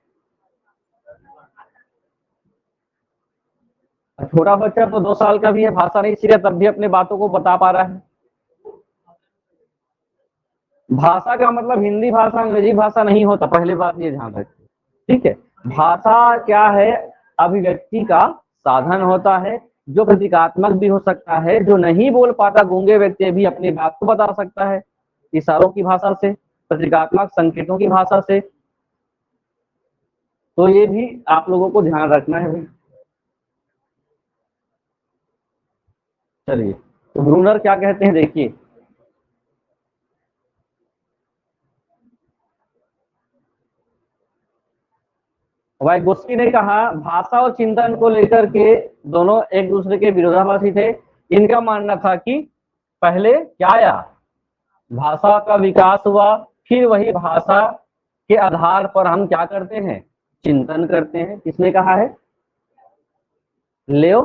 छोटा बच्चा तो 2 साल का भी है, भाषा नहीं सीखा तब भी अपने बातों को बता पा रहा है। भाषा का मतलब हिंदी भाषा, अंग्रेजी भाषा नहीं होता, पहली बात ये ध्यान रखिए, ठीक है। भाषा क्या है? अभिव्यक्ति का साधन होता है, जो प्रतीकात्मक भी हो सकता है, जो नहीं बोल पाता गूंगे व्यक्ति भी अपनी बात को बता सकता है इशारों की भाषा से, प्रतीकात्मक संकेतों की भाषा से। तो ये भी आप लोगों को ध्यान रखना है भाई। चलिए, तो ब्रूनर क्या कहते हैं देखिए, वाइगोत्स्की ने कहा भाषा और चिंतन को लेकर के दोनों एक दूसरे के विरोधाभासी थे। इनका मानना था कि पहले क्या आया? भाषा का विकास हुआ, फिर वही भाषा के आधार पर हम क्या करते हैं? चिंतन करते हैं। किसने कहा है? लेओ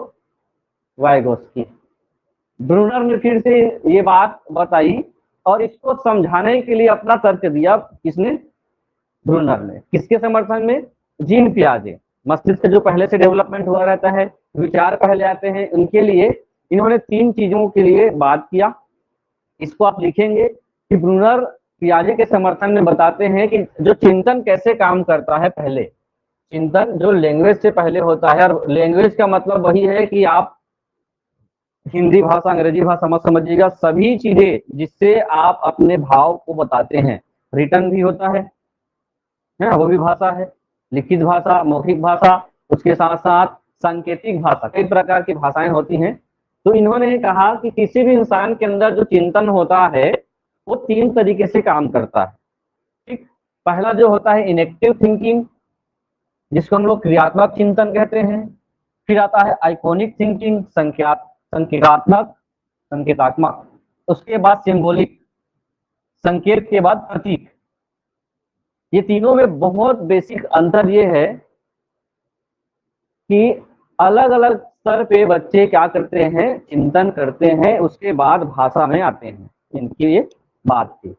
वाइगोत्स्की। ब्रूनर ने फिर से ये बात बताई और इसको समझाने के लिए अपना तर्क दिया। किसने? ब्रूनर ने। किसके समर्थन में? जीन पियाजे। मस्तिष्क जो पहले से डेवलपमेंट हुआ रहता है, विचार पहले आते हैं, उनके लिए इन्होंने 3 चीजों के लिए बात किया। इसको आप लिखेंगे कि ब्रूनर पियाजे के समर्थन में बताते हैं कि जो चिंतन कैसे काम करता है। पहले चिंतन जो लैंग्वेज से पहले होता है, और लैंग्वेज का मतलब वही है कि आप हिंदी भाषा, अंग्रेजी भाषा मत समझिएगा, सभी चीजें जिससे आप अपने भाव को बताते हैं। रिटर्न भी होता है वो भी भाषा है, लिखित भाषा, मौखिक भाषा, उसके साथ साथ सांकेतिक भाषा, कई प्रकार की भाषाएं होती हैं। तो इन्होंने कहा कि किसी भी इंसान के अंदर जो चिंतन होता है वो 3 तरीके से काम करता है। ठीक, पहला जो होता है इनेक्टिव थिंकिंग, जिसको हम लोग क्रियात्मक चिंतन कहते हैं। फिर आता है आइकॉनिक थिंकिंग, संकेतात्मक, संकेतात्मक। उसके बाद सिंबॉलिक, संकेत के बाद प्रतीक। ये तीनों में बहुत बेसिक अंतर ये है कि अलग अलग स्तर पे बच्चे क्या करते हैं, चिंतन करते हैं, उसके बाद भाषा में आते हैं। इनकी ये बात थी।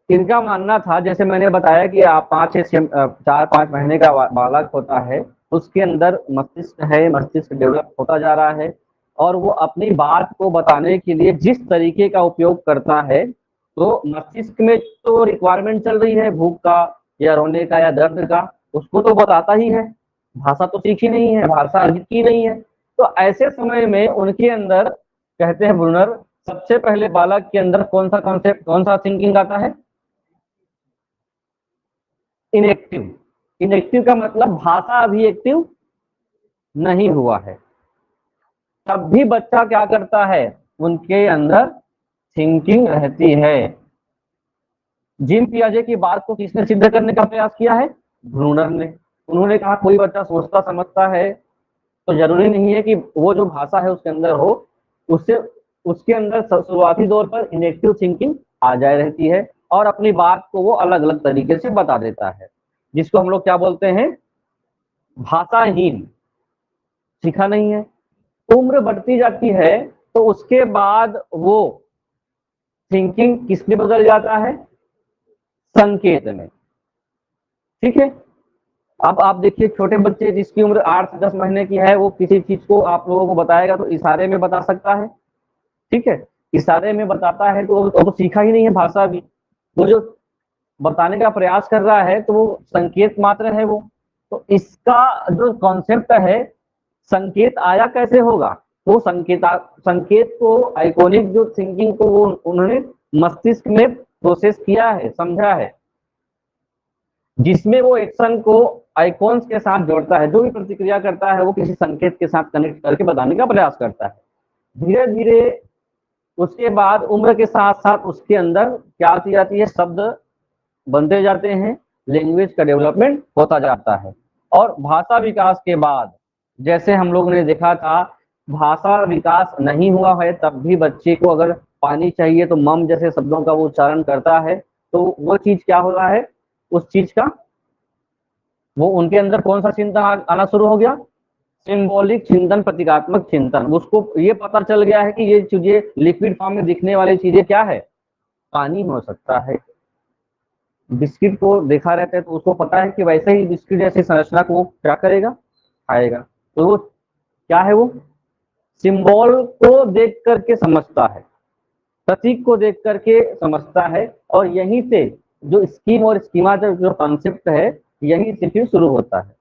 इनका मानना था, जैसे मैंने बताया कि आप 4-5 महीने का बालक होता है, उसके अंदर मस्तिष्क है, मस्तिष्क डेवलप होता जा रहा है, और वो अपनी बात को बताने के लिए जिस तरीके का उपयोग करता है, तो मस्तिष्क में तो रिक्वायरमेंट चल रही है भूख का या रोने का या दर्द का, उसको तो बताता ही है। भाषा तो सीखी नहीं है, भाषा अर्जित की नहीं है। तो ऐसे समय में उनके अंदर, कहते हैं ब्रूनर, सबसे पहले बालक के अंदर कौन सा कॉन्सेप्ट, कौन सा थिंकिंग आता है? इनएक्टिव। इनएक्टिव का मतलब भाषा अभी एक्टिव नहीं हुआ है। तब भी बच्चा क्या करता है, उनके अंदर थिंकिंग रहती है। जिम पियाजे की बात को किसने सिद्ध करने का प्रयास किया है? ब्रूनर ने। उन्होंने कहा कोई बच्चा सोचता समझता है तो जरूरी नहीं है कि वो जो भाषा है उसके अंदर हो, उससे उसके अंदर शुरुआती दौर पर इनेक्टिव थिंकिंग आ जाए रहती है, और अपनी बात को वो अलग अलग तरीके से बता देता है, जिसको हम लोग क्या बोलते हैं? भाषाहीन। सीखा नहीं है। उम्र बढ़ती जाती है तो उसके बाद वो थिंकिंग किसमें बदल जाता है? संकेत में। ठीक है। अब आप देखिए, छोटे बच्चे जिसकी उम्र 8 से 10 महीने की है, वो किसी चीज को आप लोगों को बताएगा तो इशारे में बता सकता है। ठीक है, इशारे में बताता है तो वो सीखा ही नहीं है भाषा भी। वो जो बताने का प्रयास कर रहा है तो वो संकेत मात्र है वो। तो इसका जो कॉन्सेप्ट है, संकेत आया कैसे होगा? वो संकेत को, आइकॉनिक जो थिंकिंग को वो उन्होंने मस्तिष्क में प्रोसेस किया है, समझा है, जिसमें वो एक्शन को आइकॉन्स के साथ जोड़ता है। जो भी प्रतिक्रिया करता है वो किसी संकेत के साथ कनेक्ट करके बताने का प्रयास करता है। धीरे धीरे उसके बाद उम्र के साथ साथ उसके अंदर क्या आती जाती है? शब्द बनते जाते हैं, लैंग्वेज का डेवलपमेंट होता जाता है। और भाषा विकास के बाद, जैसे हम लोग ने देखा था, भाषा विकास नहीं हुआ है तब भी बच्चे को अगर पानी चाहिए तो मम जैसे शब्दों का वो उच्चारण करता है, तो वो चीज क्या हो रहा है? उस चीज का वो उनके अंदर कौन सा चिंतन आना शुरू हो गया? सिंबॉलिक चिंतन, प्रतीकात्मक चिंतन। उसको ये पता चल गया है कि ये चीजें लिक्विड फॉर्म में दिखने वाली चीजें क्या है? पानी हो सकता है। बिस्किट को देखा रहता है तो उसको पता है कि वैसे ही बिस्किट जैसी संरचना को क्या करेगा? खाएगा। तो वो क्या है? वो सिंबल को देख करके समझता है, प्रतीक को देख करके समझता है, और यहीं से जो स्कीम और स्कीमा जो कॉन्सेप्ट है, यहीं से फिर शुरू होता है।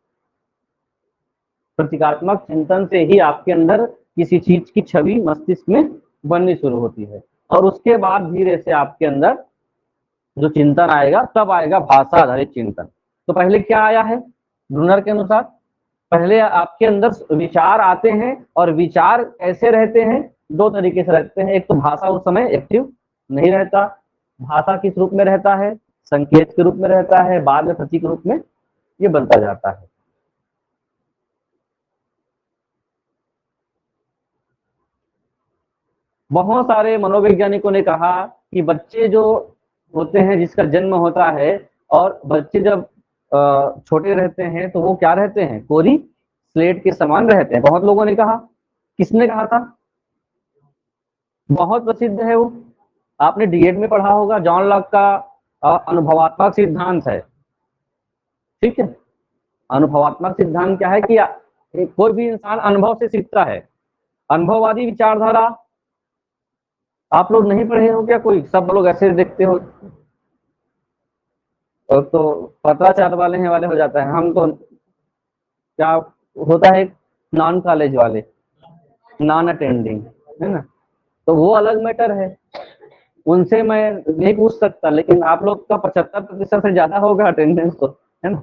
प्रतीकात्मक चिंतन से ही आपके अंदर किसी चीज की छवि मस्तिष्क में बननी शुरू होती है, और उसके बाद धीरे से आपके अंदर जो चिंतन आएगा, तब आएगा भाषा आधारित चिंतन। तो पहले क्या आया है ब्रूनर के अनुसार? पहले आपके अंदर विचार आते हैं, और विचार कैसे रहते हैं? 2 तरीके से रहते हैं। एक तो भाषा उस समय एक्टिव नहीं रहता, भाषा किस रूप में रहता है? संकेत के रूप में रहता है, बाद में प्रतीक रूप में ये बनता जाता है। बहुत सारे मनोवैज्ञानिकों ने कहा कि बच्चे जो होते हैं, जिसका जन्म होता है, और बच्चे जब छोटे रहते हैं तो वो क्या रहते हैं? कोरी स्लेट के समान रहते हैं। बहुत लोगों ने कहा। किसने कहा था? बहुत प्रसिद्ध है वो, आपने डीएड में पढ़ा होगा, जॉन लॉक का अनुभवात्मक सिद्धांत है। ठीक है। अनुभवात्मक सिद्धांत क्या है कि कोई भी इंसान अनुभव से सीखता है। अनुभववादी विचारधारा आप लोग नहीं पढ़े हो क्या? कोई सब लोग ऐसे देखते हो और तो पत्राचार वाले हैं वाले हो जाता है। हम तो क्या होता है, नॉन कॉलेज वाले, नॉन अटेंडिंग, है ना, तो वो अलग मैटर है, उनसे मैं नहीं पूछ सकता, लेकिन आप लोग का 75% से ज्यादा होगा अटेंडेंस तो, है ना।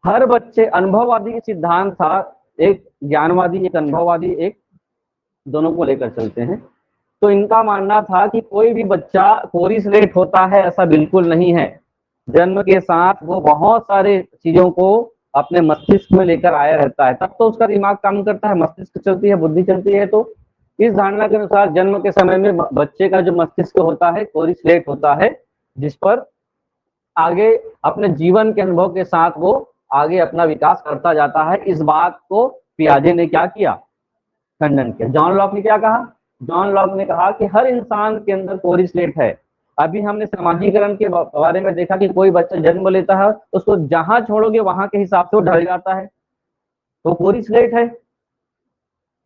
हर बच्चे, अनुभववादी के सिद्धांत था, एक ज्ञानवादी एक अनुभववादी, एक दोनों को लेकर चलते हैं। तो इनका मानना था कि कोई भी बच्चा कोरिलेट होता है ऐसा बिल्कुल नहीं है। जन्म के साथ वो बहुत सारे चीजों को अपने मस्तिष्क में लेकर आया रहता है, तब तो उसका दिमाग काम करता है, मस्तिष्क चलती है, बुद्धि चलती है। तो इस धारणा के अनुसार जन्म के समय में बच्चे का जो मस्तिष्क होता है कोरिलेट होता है, जिस पर आगे अपने जीवन के अनुभव के साथ वो आगे अपना विकास करता जाता है। इस बात को पियाजे ने क्या किया? खंडन किया। जॉन लॉक ने क्या कहा? जॉन लॉक ने कहा कि हर इंसान के अंदर कोरिलेट है। अभी हमने सामाजिकरण के बारे में देखा कि कोई बच्चा जन्म लेता है, उसको जहां छोड़ोगे वहां के हिसाब से वो ढल जाता है, तो कोरिलेट है।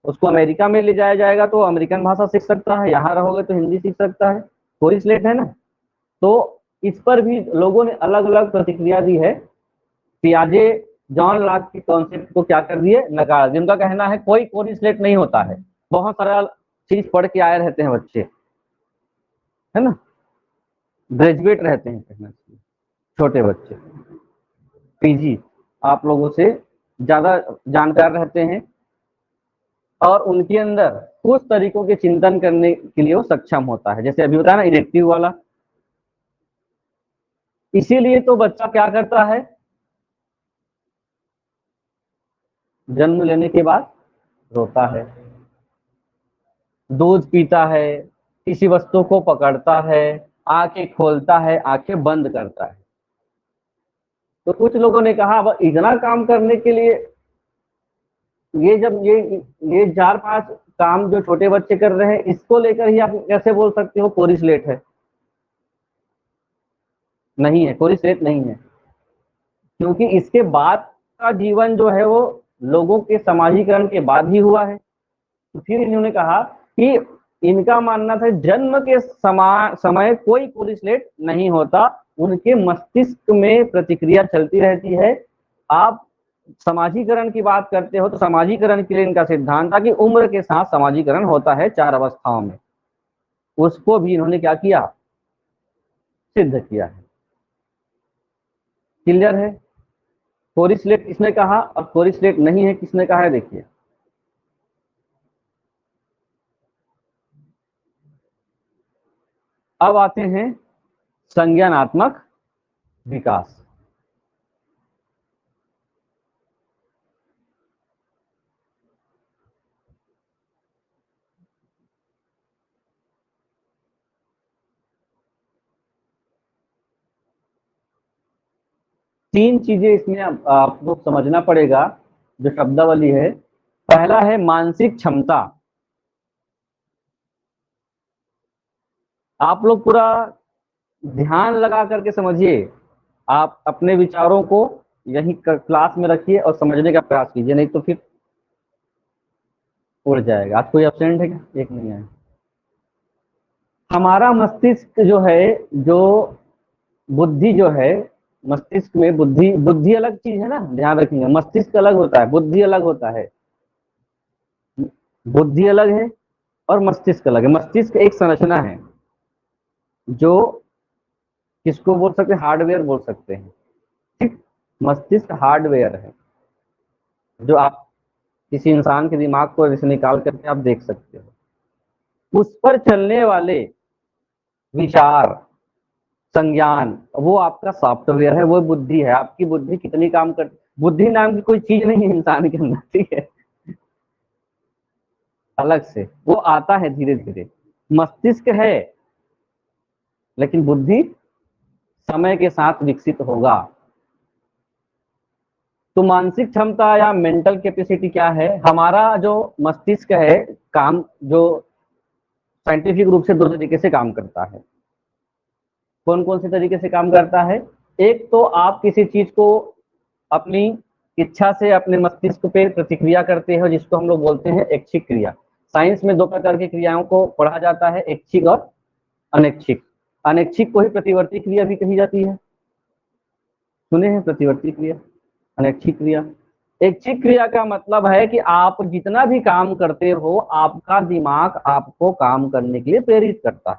उसको अमेरिका में ले जाया जाएगा तो अमेरिकन भाषा सीख सकता है, यहाँ रहोगे तो हिंदी सीख सकता है, कोरिलेट है ना। तो इस पर भी लोगों ने अलग अलग प्रतिक्रिया दी है। पियाजे जॉन लॉक के कॉन्सेप्ट को क्या कर दिए? नकार। जिनका कहना है कोई कोरिलेट नहीं होता है, बहुत सारा चीज पढ़ के आए रहते हैं बच्चे, है ना, ग्रेजुएट रहते हैं, कहना चाहिए छोटे बच्चे, पीजी आप लोगों से ज्यादा जानकार रहते हैं, और उनके अंदर कुछ तरीकों के चिंतन करने के लिए वो सक्षम होता है, जैसे अभी होता है ना इलेक्टिव वाला। इसीलिए तो बच्चा क्या करता है, जन्म लेने के बाद रोता है, दूध पीता है, किसी वस्तु को पकड़ता है, आंखें खोलता है, आंखें बंद करता है। तो कुछ लोगों ने कहा अब इतना काम करने के लिए ये जब ये 4-5 काम जो छोटे बच्चे कर रहे हैं, इसको लेकर ही आप कैसे बोल सकते हो कोरिलेट है? नहीं है, कोरिलेट नहीं है, क्योंकि इसके बाद का जीवन जो है वो लोगों के समाजीकरण के बाद ही हुआ है। तो फिर इन्होंने कहा कि इनका मानना था जन्म के समय कोई कोरिलेट नहीं होता, उनके मस्तिष्क में प्रतिक्रिया चलती रहती है। आप समाजीकरण की बात करते हो तो समाजीकरण के लिए इनका सिद्धांत था कि उम्र के साथ समाजीकरण होता है 4 अवस्थाओं में, उसको भी इन्होंने क्या किया? सिद्ध किया है। क्लियर है? कोरिलेट किसने कहा और कोरिलेट नहीं है किसने कहा है, देखिए। अब आते हैं संज्ञानात्मक विकास। तीन चीजें इसमें आपको समझना पड़ेगा, जो शब्दावली है। पहला है मानसिक क्षमता। आप लोग पूरा ध्यान लगा करके समझिए, आप अपने विचारों को यही क्लास में रखिए और समझने का प्रयास कीजिए, नहीं तो फिर उड़ जाएगा। आज कोई एब्सेंट है क्या? एक नहीं है। हमारा मस्तिष्क जो है, जो बुद्धि जो है, मस्तिष्क में बुद्धि, बुद्धि अलग चीज है ना, ध्यान रखिएगा। मस्तिष्क अलग होता है, बुद्धि अलग होता है। बुद्धि अलग है और मस्तिष्क अलग है। मस्तिष्क एक संरचना है जो किसको बोल सकते हैं? हार्डवेयर बोल सकते हैं। ठीक, मस्तिष्क हार्डवेयर है जो आप किसी इंसान के दिमाग को जैसे निकाल करके आप देख सकते हो। उस पर चलने वाले विचार, संज्ञान, वो आपका सॉफ्टवेयर है, वो बुद्धि है। आपकी बुद्धि कितनी काम कर, बुद्धि नाम की कोई चीज नहीं है इंसान के अंदर, ठीक है, अलग से वो आता है धीरे धीरे। मस्तिष्क है, लेकिन बुद्धि समय के साथ विकसित होगा। तो मानसिक क्षमता या मेंटल कैपेसिटी क्या है? हमारा जो मस्तिष्क है, काम जो साइंटिफिक रूप से दो तरीके से काम करता है। कौन कौन से तरीके से काम करता है? एक तो आप किसी चीज को अपनी इच्छा से अपने मस्तिष्क पे प्रतिक्रिया करते हो, जिसको हम लोग बोलते हैं ऐच्छिक क्रिया। साइंस में 2 प्रकार की क्रियाओं को पढ़ा जाता है, ऐच्छिक और अनैच्छिक। अनैच्छिक को ही प्रतिवर्ती क्रिया भी कही जाती है, सुने हैं प्रतिवर्ती क्रिया, अनैच्छिक क्रिया। ऐच्छिक क्रिया का मतलब है कि आप जितना भी काम करते हो, आपका दिमाग आपको काम करने के लिए प्रेरित करता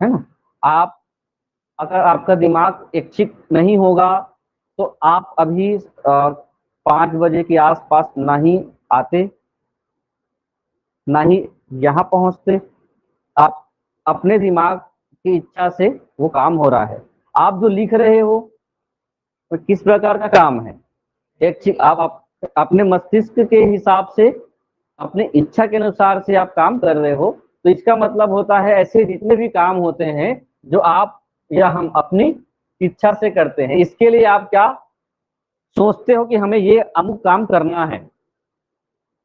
है ना। आप अगर आपका दिमाग ऐच्छिक नहीं होगा तो आप अभी 5 बजे के आसपास ना ही आते, ना ही यहाँ पहुंचते। आप अपने दिमाग की इच्छा से वो काम हो रहा है। आप जो लिख रहे हो तो किस प्रकार का काम है? ऐच्छिक। आप अपने मस्तिष्क के हिसाब से, अपने इच्छा के अनुसार से आप काम कर रहे हो, तो इसका मतलब होता है ऐसे जितने भी काम होते हैं जो आप या हम अपनी इच्छा से करते हैं, इसके लिए आप क्या सोचते हो कि हमें ये अमुक काम करना है।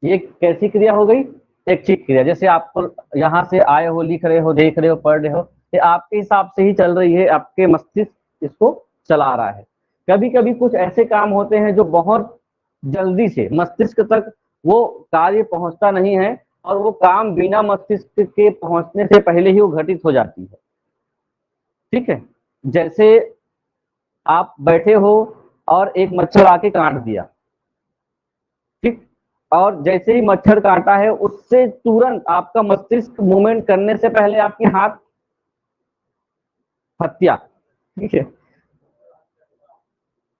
ये कैसी क्रिया हो गई? ऐच्छिक क्रिया। जैसे आप यहाँ से आए हो, लिख रहे हो, देख रहे हो, पढ़ रहे हो, ये आपके हिसाब से ही चल रही है, आपके मस्तिष्क इसको चला रहा है। कभी कभी कुछ ऐसे काम होते हैं जो बहुत जल्दी से मस्तिष्क तक वो कार्य पहुंचता नहीं है, और वो काम बिना मस्तिष्क के पहुंचने से पहले ही वो घटित हो जाती है। ठीक है, जैसे आप बैठे हो और एक मच्छर आके काट दिया, ठीक, और जैसे ही मच्छर काटा है उससे तुरंत आपका मस्तिष्क मूवमेंट करने से पहले आपके हाथ हत्या, ठीक है,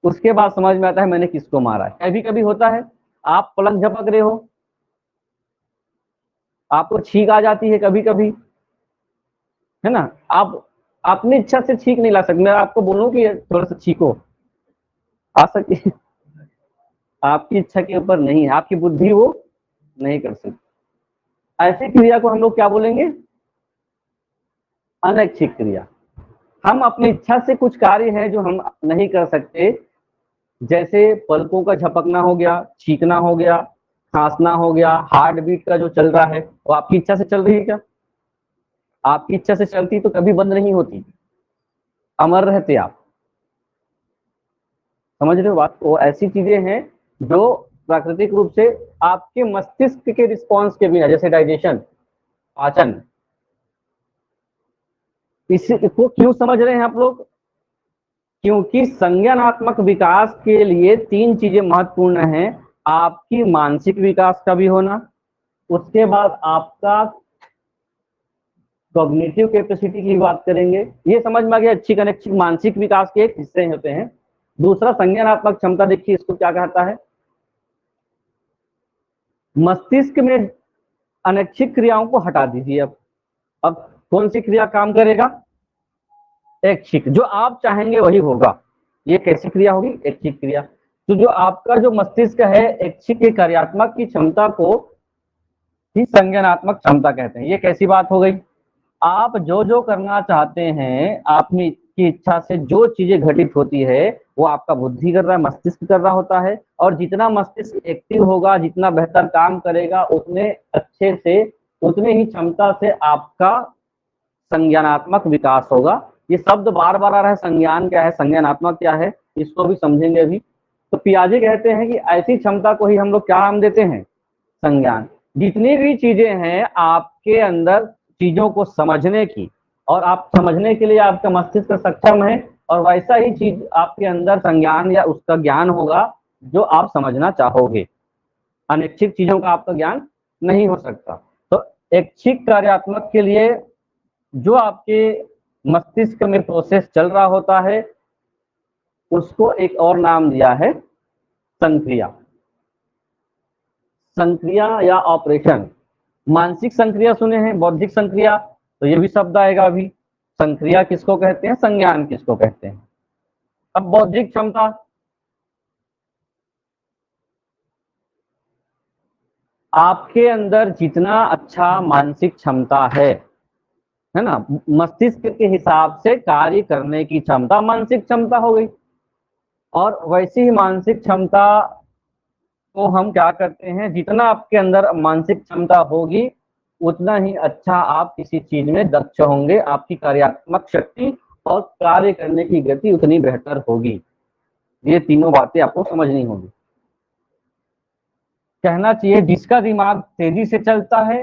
उसके बाद समझ में आता है मैंने किसको मारा है। कभी कभी होता है आप पलंग झपक रहे हो, आपको छींक आ जाती है कभी कभी, है ना। आप अपनी इच्छा से छींक नहीं ला सकते, मैं आपको बोलूं कि थोड़ा सा छींको, आ सकती है, आपकी इच्छा के ऊपर नहीं है, आपकी बुद्धि वो नहीं कर सकती। ऐसी क्रिया को हम लोग क्या बोलेंगे? अनैच्छिक क्रिया। हम अपनी इच्छा से कुछ कार्य है जो हम नहीं कर सकते, जैसे पलकों का झपकना हो गया, छींकना हो गया, खांसना हो गया, हार्ट बीट का जो चल रहा है वो आपकी इच्छा से चल रही है क्या? आपकी इच्छा से चलती तो कभी बंद नहीं होती, अमर रहते आप। समझ रहे हो बात? वो ऐसी चीजें हैं जो प्राकृतिक रूप से आपके मस्तिष्क के रिस्पॉन्स के बिना, जैसे डाइजेशन, पाचन, इसको क्यों समझ रहे हैं आप लोग? क्योंकि संज्ञानात्मक विकास के लिए 3 चीजें महत्वपूर्ण हैं। आपकी मानसिक विकास का भी होना, उसके बाद आपका कॉग्निटिव कैपेसिटी की बात करेंगे, ये समझ में आ गया। अच्छी कनेक्टिव मानसिक विकास के एक हिस्से होते हैं। दूसरा संज्ञानात्मक क्षमता, देखिए इसको क्या कहता है। मस्तिष्क में अनैच्छिक क्रियाओं को हटा दीजिए। अब कौन सी क्रिया काम करेगा? ऐच्छिक। जो आप चाहेंगे वही होगा। ये कैसी क्रिया होगी? ऐच्छिक क्रिया। तो जो आपका जो मस्तिष्क है, ऐच्छिक के कार्यात्मक की क्षमता को ही संज्ञानात्मक क्षमता कहते हैं। ये कैसी बात हो गई? आप जो जो करना चाहते हैं, आपकी की इच्छा से जो चीजें घटित होती है वो आपका बुद्धि कर रहा है, मस्तिष्क कर रहा होता है। और जितना मस्तिष्क एक्टिव होगा, जितना बेहतर काम करेगा, उतने अच्छे से, उतने ही क्षमता से आपका संज्ञानात्मक विकास होगा। ये शब्द बार बार आ रहा है, संज्ञान क्या है, संज्ञानात्मक क्या है, इसको भी समझेंगे अभी। तो पियाजे कहते हैं कि ऐसी क्षमता को ही हम लोग क्या नाम देते हैं? संज्ञान। जितनी भी चीजें हैं आपके अंदर चीजों को समझने की, और आप समझने के लिए आपका मस्तिष्क सक्षम है, और वैसा ही चीज आपके अंदर संज्ञान या उसका ज्ञान होगा जो आप समझना चाहोगे। अनैच्छिक चीजों का आपका ज्ञान नहीं हो सकता। तो ऐच्छिक कार्यात्मक के लिए जो आपके मस्तिष्क में प्रोसेस चल रहा होता है, उसको एक और नाम दिया है संक्रिया। संक्रिया या ऑपरेशन। मानसिक संक्रिया सुने हैं, बौद्धिक संक्रिया, तो ये भी शब्द आएगा अभी। संक्रिया किसको कहते हैं, संज्ञान किसको कहते हैं। अब बौद्धिक क्षमता, आपके अंदर जितना अच्छा मानसिक क्षमता है ना, मस्तिष्क के हिसाब से कार्य करने की क्षमता मानसिक क्षमता हो गई। और वैसी ही मानसिक क्षमता को हम क्या करते हैं, जितना आपके अंदर मानसिक क्षमता होगी उतना ही अच्छा आप किसी चीज में दक्ष होंगे, आपकी कार्यात्मक शक्ति और कार्य करने की गति उतनी बेहतर होगी। ये तीनों बातें आपको समझनी होगी। कहना चाहिए जिसका दिमाग तेजी से चलता है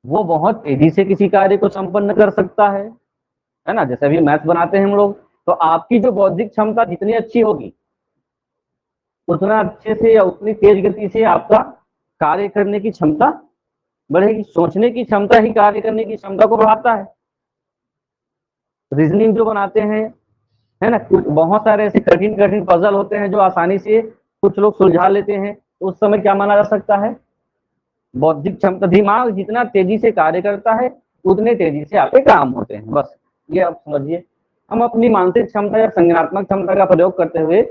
वो बहुत तेजी से किसी कार्य को संपन्न कर सकता है ना। जैसे अभी मैथ्स बनाते हैं हम लोग, तो आपकी जो बौद्धिक क्षमता जितनी अच्छी होगी उतना अच्छे से या उतनी तेज गति से आपका कार्य करने की क्षमता बढ़ेगी। सोचने की क्षमता ही कार्य करने की क्षमता को बढ़ाता है। रीजनिंग जो बनाते हैं, है ना, बहुत सारे ऐसे कठिन कठिन पजल होते हैं जो आसानी से कुछ लोग सुलझा लेते हैं, तो उस समय क्या माना जा सकता है, बौद्धिक क्षमता। दिमाग जितना तेजी से कार्य करता है उतने तेजी से आपके काम होते हैं। बस ये आप समझिए। हम अपनी मानसिक क्षमता या संज्ञानात्मक क्षमता का प्रयोग करते हुए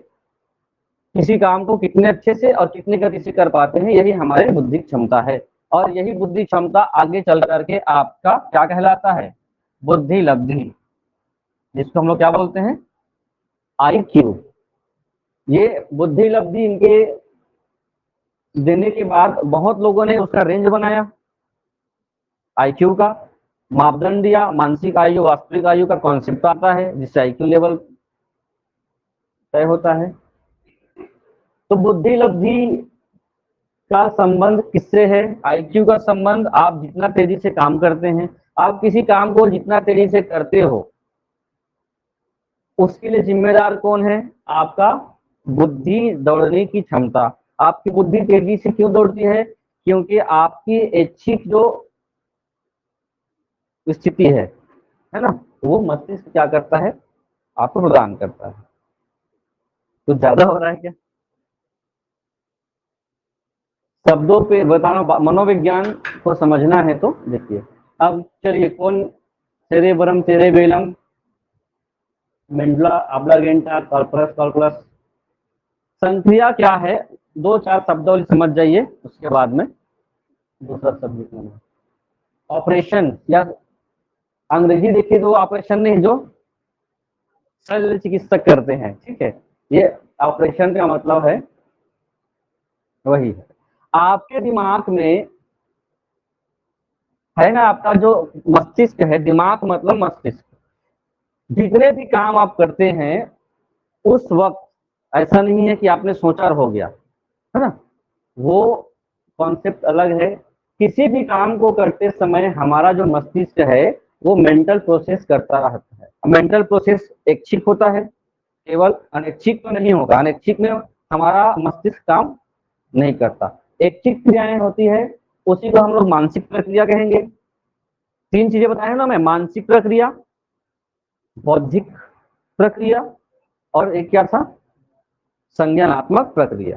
किसी काम को कितने अच्छे से और कितनी गति से कर पाते हैं, यही हमारी बुद्धिक क्षमता है। और यही बुद्धि क्षमता आगे चल करके आपका क्या कहलाता है, बुद्धि लब्धि, जिसको हम लोग क्या बोलते हैं, IQ। ये बुद्धि लब्धि इनके देने के बाद बहुत लोगों ने उसका रेंज बनाया। IQ का मापदंड दिया, मानसिक आयु वास्तविक आयु का कॉन्सेप्ट आता है जिससे IQ लेवल तय होता है। तो बुद्धि लब्धि का संबंध किससे है, IQ का संबंध आप जितना तेजी से काम करते हैं, आप किसी काम को जितना तेजी से करते हो उसके लिए जिम्मेदार कौन है, आपका बुद्धि दौड़ने की क्षमता। आपकी बुद्धि तेजी से क्यों दौड़ती है, क्योंकि आपकी ऐच्छिक जो स्थिति है ना, वो मस्तिष्क क्या करता है, आपको प्रदान करता है। कुछ ज्यादा हो रहा है क्या, शब्दों पे बताना, मनोविज्ञान को समझना है तो देखिए। अब चलिए, कौन cerebrum cerebellum medulla oblongata corpus corpus, संक्रिया क्या है, दो चार शब्दों समझ जाइए, उसके बाद में दूसरा शब्द लिखना। ऑपरेशन या अंग्रेजी देखिए तो ऑपरेशन नहीं, जो शल्य चिकित्सक करते हैं, ठीक है, ये ऑपरेशन का मतलब है वही है। आपके दिमाग में है ना, आपका जो मस्तिष्क है, दिमाग मतलब मस्तिष्क, जितने भी काम आप करते हैं उस वक्त ऐसा नहीं है कि आपने सोचा और हो गया, है ना, वो कॉन्सेप्ट अलग है। किसी भी काम को करते समय हमारा जो मस्तिष्क है वो मेंटल प्रोसेस करता रहता है। मेंटल प्रोसेस ऐच्छिक होता है, केवल अनैच्छिक तो नहीं होगा। अनैच्छिक में हमारा मस्तिष्क काम नहीं करता। ऐच्छिक क्रियाएं होती है, उसी को हम लोग मानसिक प्रक्रिया कहेंगे। तीन चीजें बताए ना मैं, मानसिक प्रक्रिया, बौद्धिक प्रक्रिया और एक क्या था, संज्ञानात्मक प्रक्रिया।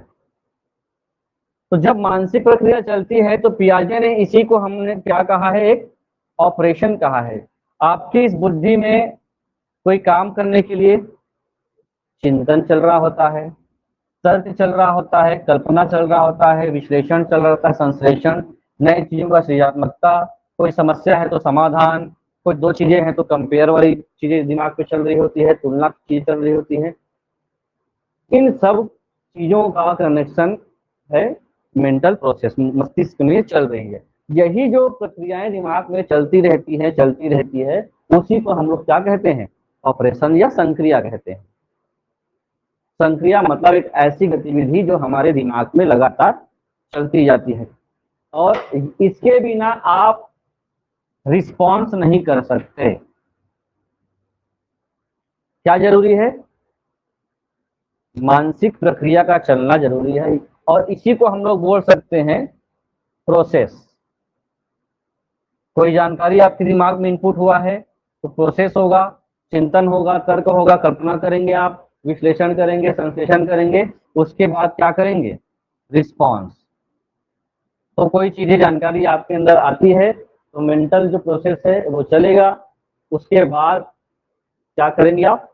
तो जब मानसिक प्रक्रिया चलती है तो पियाजे ने इसी को हमने क्या कहा है, एक ऑपरेशन कहा है। आपकी इस बुद्धि में कोई काम करने के लिए चिंतन चल रहा होता है, तर्क चल रहा होता है, कल्पना चल रहा होता है, विश्लेषण चल रहा होता है, संश्लेषण, नई चीजों का सृजनात्मकता, कोई समस्या है तो समाधान, कोई दो चीजें हैं तो कंपेयर वाली चीजें दिमाग पे चल रही होती है, तुलना की चीज चल रही होती है। इन सब चीजों का कनेक्शन है मेंटल प्रोसेस, मस्तिष्क में चल रही है। यही जो प्रक्रियाएं दिमाग में चलती रहती है उसी को हम लोग क्या कहते हैं, ऑपरेशन या संक्रिया कहते हैं। संक्रिया मतलब एक ऐसी गतिविधि जो हमारे दिमाग में लगातार चलती जाती है और इसके बिना आप रिस्पॉन्स नहीं कर सकते। क्या जरूरी है, मानसिक प्रक्रिया का चलना जरूरी है, और इसी को हम लोग बोल सकते हैं प्रोसेस। कोई जानकारी आपके दिमाग में इनपुट हुआ है तो प्रोसेस होगा, चिंतन होगा, तर्क होगा, कल्पना करेंगे आप, विश्लेषण करेंगे, संश्लेषण करेंगे, उसके बाद क्या करेंगे, रिस्पॉन्स। तो कोई चीजें जानकारी आपके अंदर आती है तो मेंटल जो प्रोसेस है वो चलेगा, उसके बाद क्या करेंगे आप,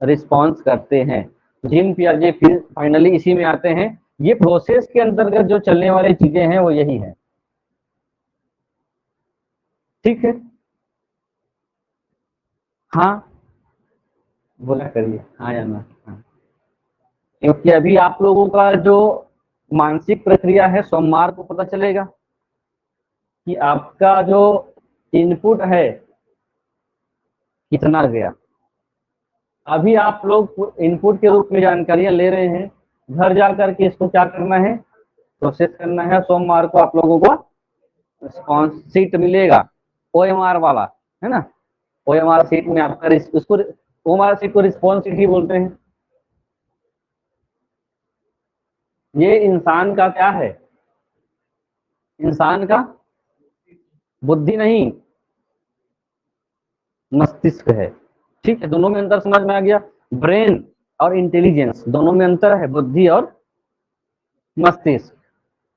रिस्पॉन्स करते हैं। जिन पियाजे फिर फाइनली इसी में आते हैं। ये प्रोसेस के अंतर्गत जो चलने वाली चीजें हैं वो यही है, ठीक है। हाँ बोला करिए, हाँ या ना, हाँ। क्योंकि अभी आप लोगों का जो मानसिक प्रक्रिया है सोमवार को पता चलेगा कि आपका जो इनपुट है कितना गया। अभी आप लोग इनपुट के रूप में जानकारियां ले रहे हैं, घर जा करके इसको क्या करना है, प्रोसेस करना है। सोमवार को आप लोगों को रिस्पॉन्स सीट मिलेगा, ओएमआर वाला, है ना। ओएमआर सीट में आपका उसको ओएमआर सीट को रिस्पॉन्स सीट ही बोलते हैं। ये इंसान का क्या है, इंसान का बुद्धि नहीं, मस्तिष्क है। ठीक है, दोनों में अंतर समझ में आ गया। ब्रेन और इंटेलिजेंस दोनों में अंतर है, बुद्धि और मस्तिष्क।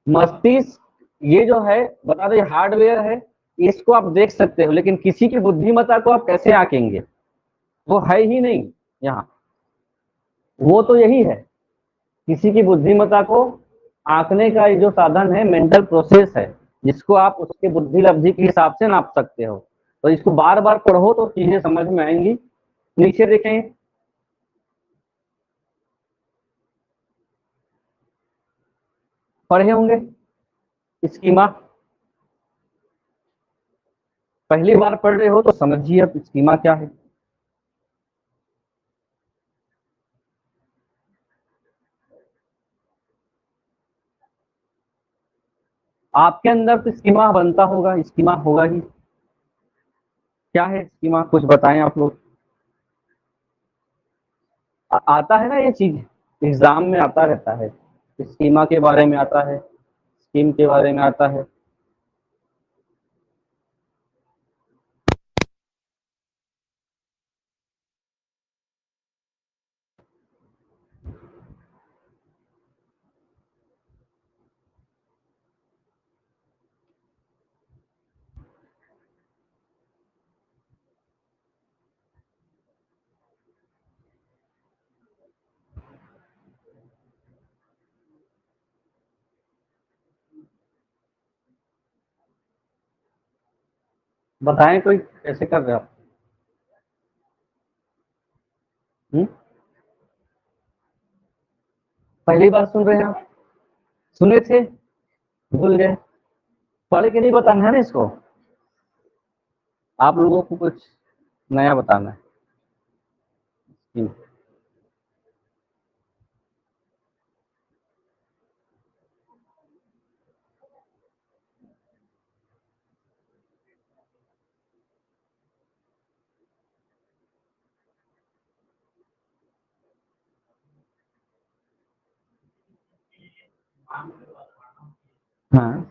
मस्तिष्क ये जो है बता दें हार्डवेयर है, इसको आप देख सकते हो, लेकिन किसी की बुद्धिमत्ता को आप कैसे आंकेंगे, वो है ही नहीं यहाँ। वो तो यही है, किसी की बुद्धिमत्ता को आंकने का जो साधन है मेंटल प्रोसेस है, जिसको आप उसके बुद्धि लब्धि के हिसाब से नाप सकते हो। तो इसको बार बार पढ़ो तो चीजें समझ में आएंगी। नीचे देखें, पढ़े होंगे स्कीमा, पहली बार पढ़ रहे हो तो समझिए अब स्कीमा क्या है। आपके अंदर तो स्कीमा बनता होगा, स्कीमा होगा ही। क्या है स्कीमा, कुछ बताएं आप लोग। आता है ना ये चीज, एग्जाम में आता रहता है, स्कीमा के बारे में आता है, स्कीम के बारे में आता है। बताएं कोई, कैसे कर रहे हो आप। पहली बार सुन रहे हैं आप, सुने थे भूल गए, पढ़ के नहीं बताना है ना इसको, आप लोगों को कुछ नया बताना है। हाँ,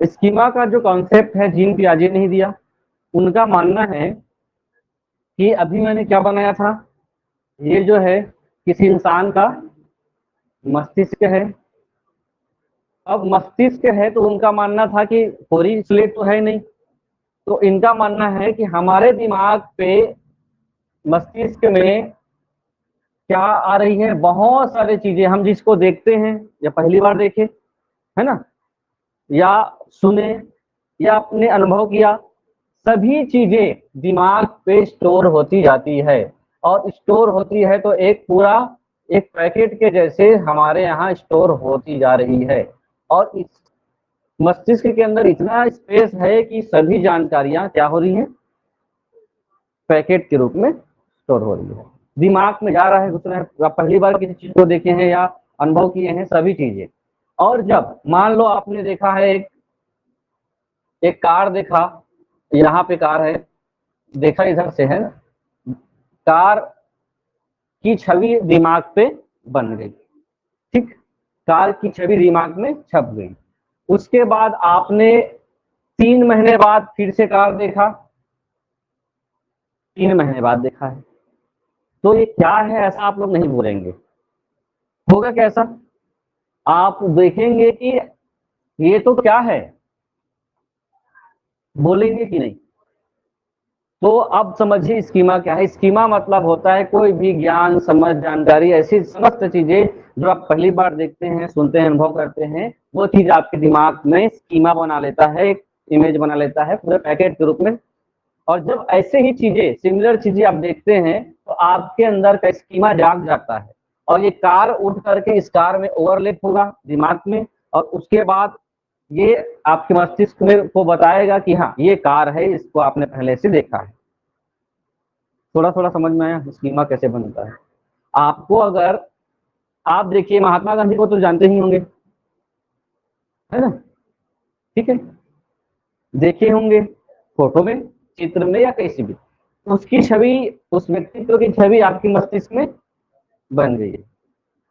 स्कीमा का जो कॉन्सेप्ट है जीन पियाजे ने ही दिया। उनका मानना है कि अभी मैंने क्या बनाया था, ये जो है किसी इंसान का मस्तिष्क है। अब मस्तिष्क है तो उनका मानना था कि पूरी स्लेट तो है नहीं, तो इनका मानना है कि हमारे दिमाग पे मस्तिष्क में क्या आ रही है, बहुत सारी चीजें हम जिसको देखते हैं या पहली बार देखे, है ना, या सुने या अपने अनुभव किया, सभी चीजें दिमाग पे स्टोर होती जाती है। और स्टोर होती है तो एक पूरा एक पैकेट के जैसे हमारे यहाँ स्टोर होती जा रही है। और इस मस्तिष्क के अंदर इतना स्पेस है कि सभी जानकारियां क्या हो रही हैं, पैकेट के रूप में स्टोर हो रही है, दिमाग में जा रहा है, घुस रहा है। आप पहली बार किसी चीज को देखे हैं या अनुभव किए हैं सभी चीजें। और जब मान लो आपने देखा है एक कार देखा, यहाँ पे कार है, देखा इधर से है, कार की छवि दिमाग पे बन गई, ठीक, कार की छवि दिमाग में छप गई। उसके बाद आपने 3 महीने बाद फिर से कार देखा, 3 महीने बाद देखा है, तो ये क्या है ऐसा आप लोग नहीं बोलेंगे, होगा कैसा, आप देखेंगे कि ये तो क्या है, बोलेंगे कि नहीं। तो अब समझिए स्कीमा क्या है। स्कीमा मतलब होता है कोई भी ज्ञान समझ जानकारी, ऐसी समस्त चीजें जो आप पहली बार देखते हैं, सुनते हैं, अनुभव करते हैं, वो चीज आपके दिमाग में स्कीमा बना लेता है, एक इमेज बना लेता है पूरे पैकेट के रूप में। और जब ऐसे ही चीजें सिमिलर चीजें आप देखते हैं तो आपके अंदर का स्कीमा जाग जाता है, और ये कार उठ करके इस कार में ओवरलेप होगा दिमाग में, और उसके बाद ये आपके मस्तिष्क में को बताएगा कि हाँ ये कार है, इसको आपने पहले से देखा है। थोड़ा थोड़ा समझ में आया स्कीमा कैसे बनता है। आपको अगर आप देखिए महात्मा गांधी को तो जानते ही होंगे, है ना? ठीक है, देखे होंगे फोटो में, चित्र में या कैसी भी, उसकी छवि, उस व्यक्तित्व की छवि आपके मस्तिष्क में बन गई है।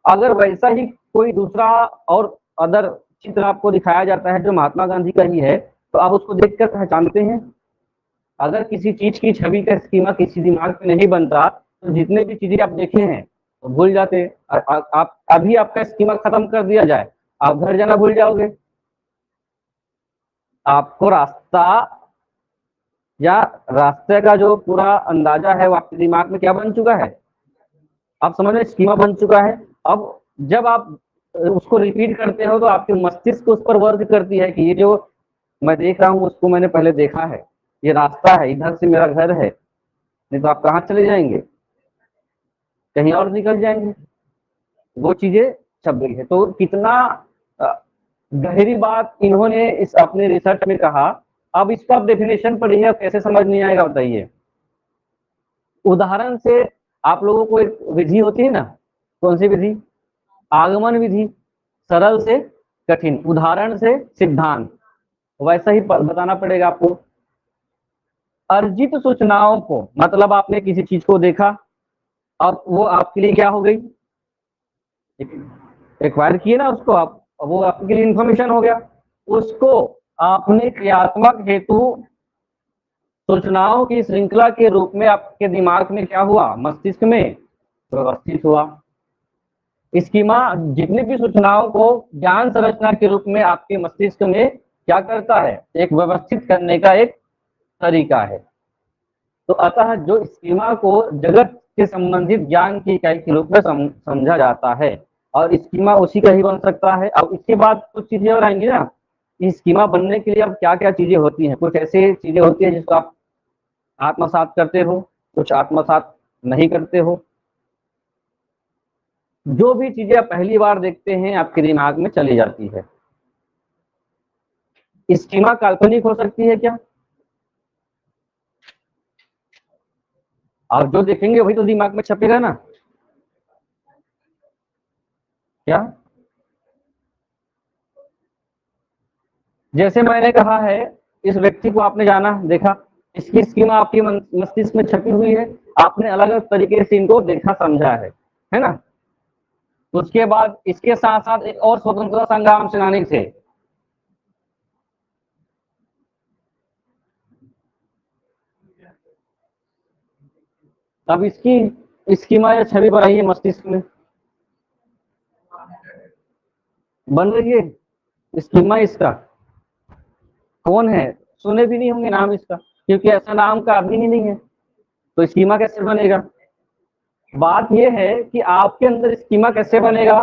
अगर वैसा ही कोई दूसरा और अदर चित्र आपको दिखाया जाता है जो महात्मा गांधी का ही है, तो आप उसको देखकर पहचानते हैं। अगर किसी चीज की छवि का स्कीमा किसी दिमाग में नहीं बनता तो जितने भी चीजें आप देखे हैं तो भूल जाते। आप अभी आपका स्कीमा खत्म कर दिया जाए, आप घर जाना भूल जाओगे। आपको रास्ता या रास्ते का जो पूरा अंदाजा है वो आपके दिमाग में क्या बन चुका है, आप समझ रहे, स्कीमा बन चुका है। अब जब आप उसको रिपीट करते हो तो आपके मस्तिष्क उस पर वर्क करती है कि ये जो मैं देख रहा हूँ उसको मैंने पहले देखा है, ये रास्ता है, इधर से मेरा घर है। नहीं तो आप कहाँ चले जाएंगे, कहीं और निकल जाएंगे। वो चीजें छप गई है। तो कितना गहरी बात इन्होंने इस अपने रिसर्च में कहा। अब इसको आप डेफिनेशन पढ़िए, कैसे समझ नहीं आएगा बताइए। उदाहरण से आप लोगों को एक विधि होती है ना, कौन सी विधि, आगमन विधि, सरल से कठिन, उदाहरण से सिद्धांत, वैसा ही बताना पड़ेगा आपको। अर्जित सूचनाओं को, मतलब आपने किसी चीज को देखा और वो आपके लिए क्या हो गई, एक्वायर किए ना उसको आप, वो आपके लिए इंफॉर्मेशन हो गया। उसको आपने क्रियात्मक हेतु सूचनाओं की श्रृंखला के रूप में आपके दिमाग में क्या हुआ, मस्तिष्क में व्यवस्थित हुआ। स्कीमा जितनी भी सूचनाओं को ज्ञान संरचना के रूप में आपके मस्तिष्क में क्या करता है, एक व्यवस्थित करने का एक तरीका है। तो अतः जो स्कीमा को जगत के संबंधित ज्ञान की इकाई के रूप में समझा जाता है, और स्कीमा उसी का ही बन सकता है। अब इसके बाद कुछ चीजें और आएंगी ना, स्कीमा बनने के लिए अब क्या क्या चीजें होती हैं। कुछ ऐसी चीजें होती है जिसको आप आत्मसात करते हो, कुछ आत्मसात नहीं करते हो। जो भी चीजें आप पहली बार देखते हैं आपके दिमाग में चली जाती है। स्कीमा काल्पनिक हो सकती है क्या, आप जो देखेंगे वही तो दिमाग में छपेगा ना, क्या? जैसे मैंने कहा है, इस व्यक्ति को आपने जाना देखा, इसकी स्कीमा आपके मस्तिष्क में छपी हुई है, आपने अलग अलग तरीके से इनको देखा समझा है ना? उसके बाद इसके साथ साथ एक और स्वतंत्रता संग्राम सेनानी थे, अब इसकी स्कीमा या छवि बनाई है मस्तिष्क में, बन रही है स्कीमा। इसका कौन है, सुने भी नहीं होंगे नाम इसका, क्योंकि ऐसा नाम का आदमी ही नहीं है, तो स्कीमा कैसे बनेगा। बात यह है कि आपके अंदर स्कीमा कैसे बनेगा,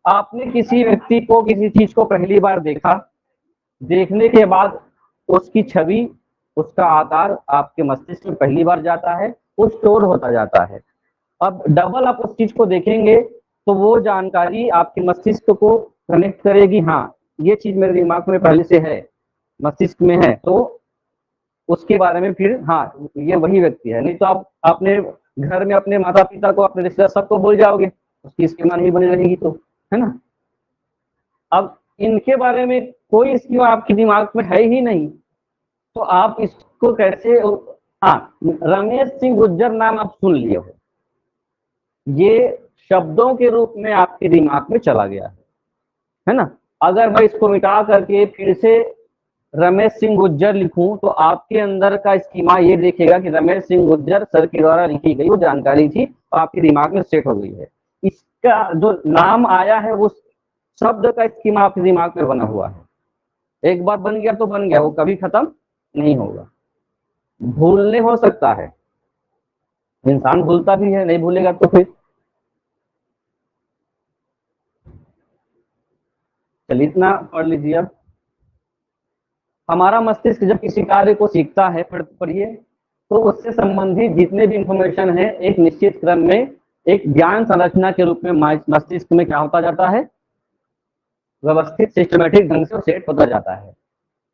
आपने किसी व्यक्ति को, किसी चीज को पहली बार देखा, देखने के बाद उसकी छवि, उसका आकार आपके मस्तिष्क में पहली बार जाता है, वो स्टोर होता जाता है। अब डबल आप उस चीज को देखेंगे तो वो जानकारी आपके मस्तिष्क को कनेक्ट करेगी, हाँ ये चीज मेरे दिमाग में पहले से है, मस्तिष्क में है, तो उसके बारे में फिर हाँ ये वही व्यक्ति है। नहीं तो आप अपने घर में अपने माता पिता को, अपने रिश्तेदार सबको भूल जाओगे, उसकी स्कीमा नहीं बनी रहेगी तो, है ना? अब इनके बारे में कोई स्कीमा आपके दिमाग में है ही नहीं, तो आप इसको कैसे, हाँ रमेश सिंह गुज्जर नाम आप सुन लिए हो, ये शब्दों के रूप में आपके दिमाग में चला गया है ना? अगर मैं इसको मिटा करके फिर से रमेश सिंह गुज्जर लिखूं तो आपके अंदर का स्कीमा ये देखेगा कि रमेश सिंह गुज्जर सर के द्वारा लिखी गई वो जानकारी थी, तो आपके दिमाग में सेट हो गई है। इसका जो नाम आया है वो शब्द का स्कीमा आपके दिमाग में बना हुआ है। एक बार बन गया तो बन गया, वो कभी खत्म नहीं होगा। भूलने हो सकता है, इंसान भूलता भी है, नहीं भूलेगा तो फिर, चलिए इतना पढ़ लीजिए। अब हमारा मस्तिष्क जब किसी कार्य को सीखता है, पढ़िए, तो उससे संबंधित जितने भी इंफॉर्मेशन है एक निश्चित क्रम में एक ज्ञान संरचना के रूप में मस्तिष्क में क्या होता जाता है, व्यवस्थित सिस्टमेटिक ढंग से सेट होता जाता है,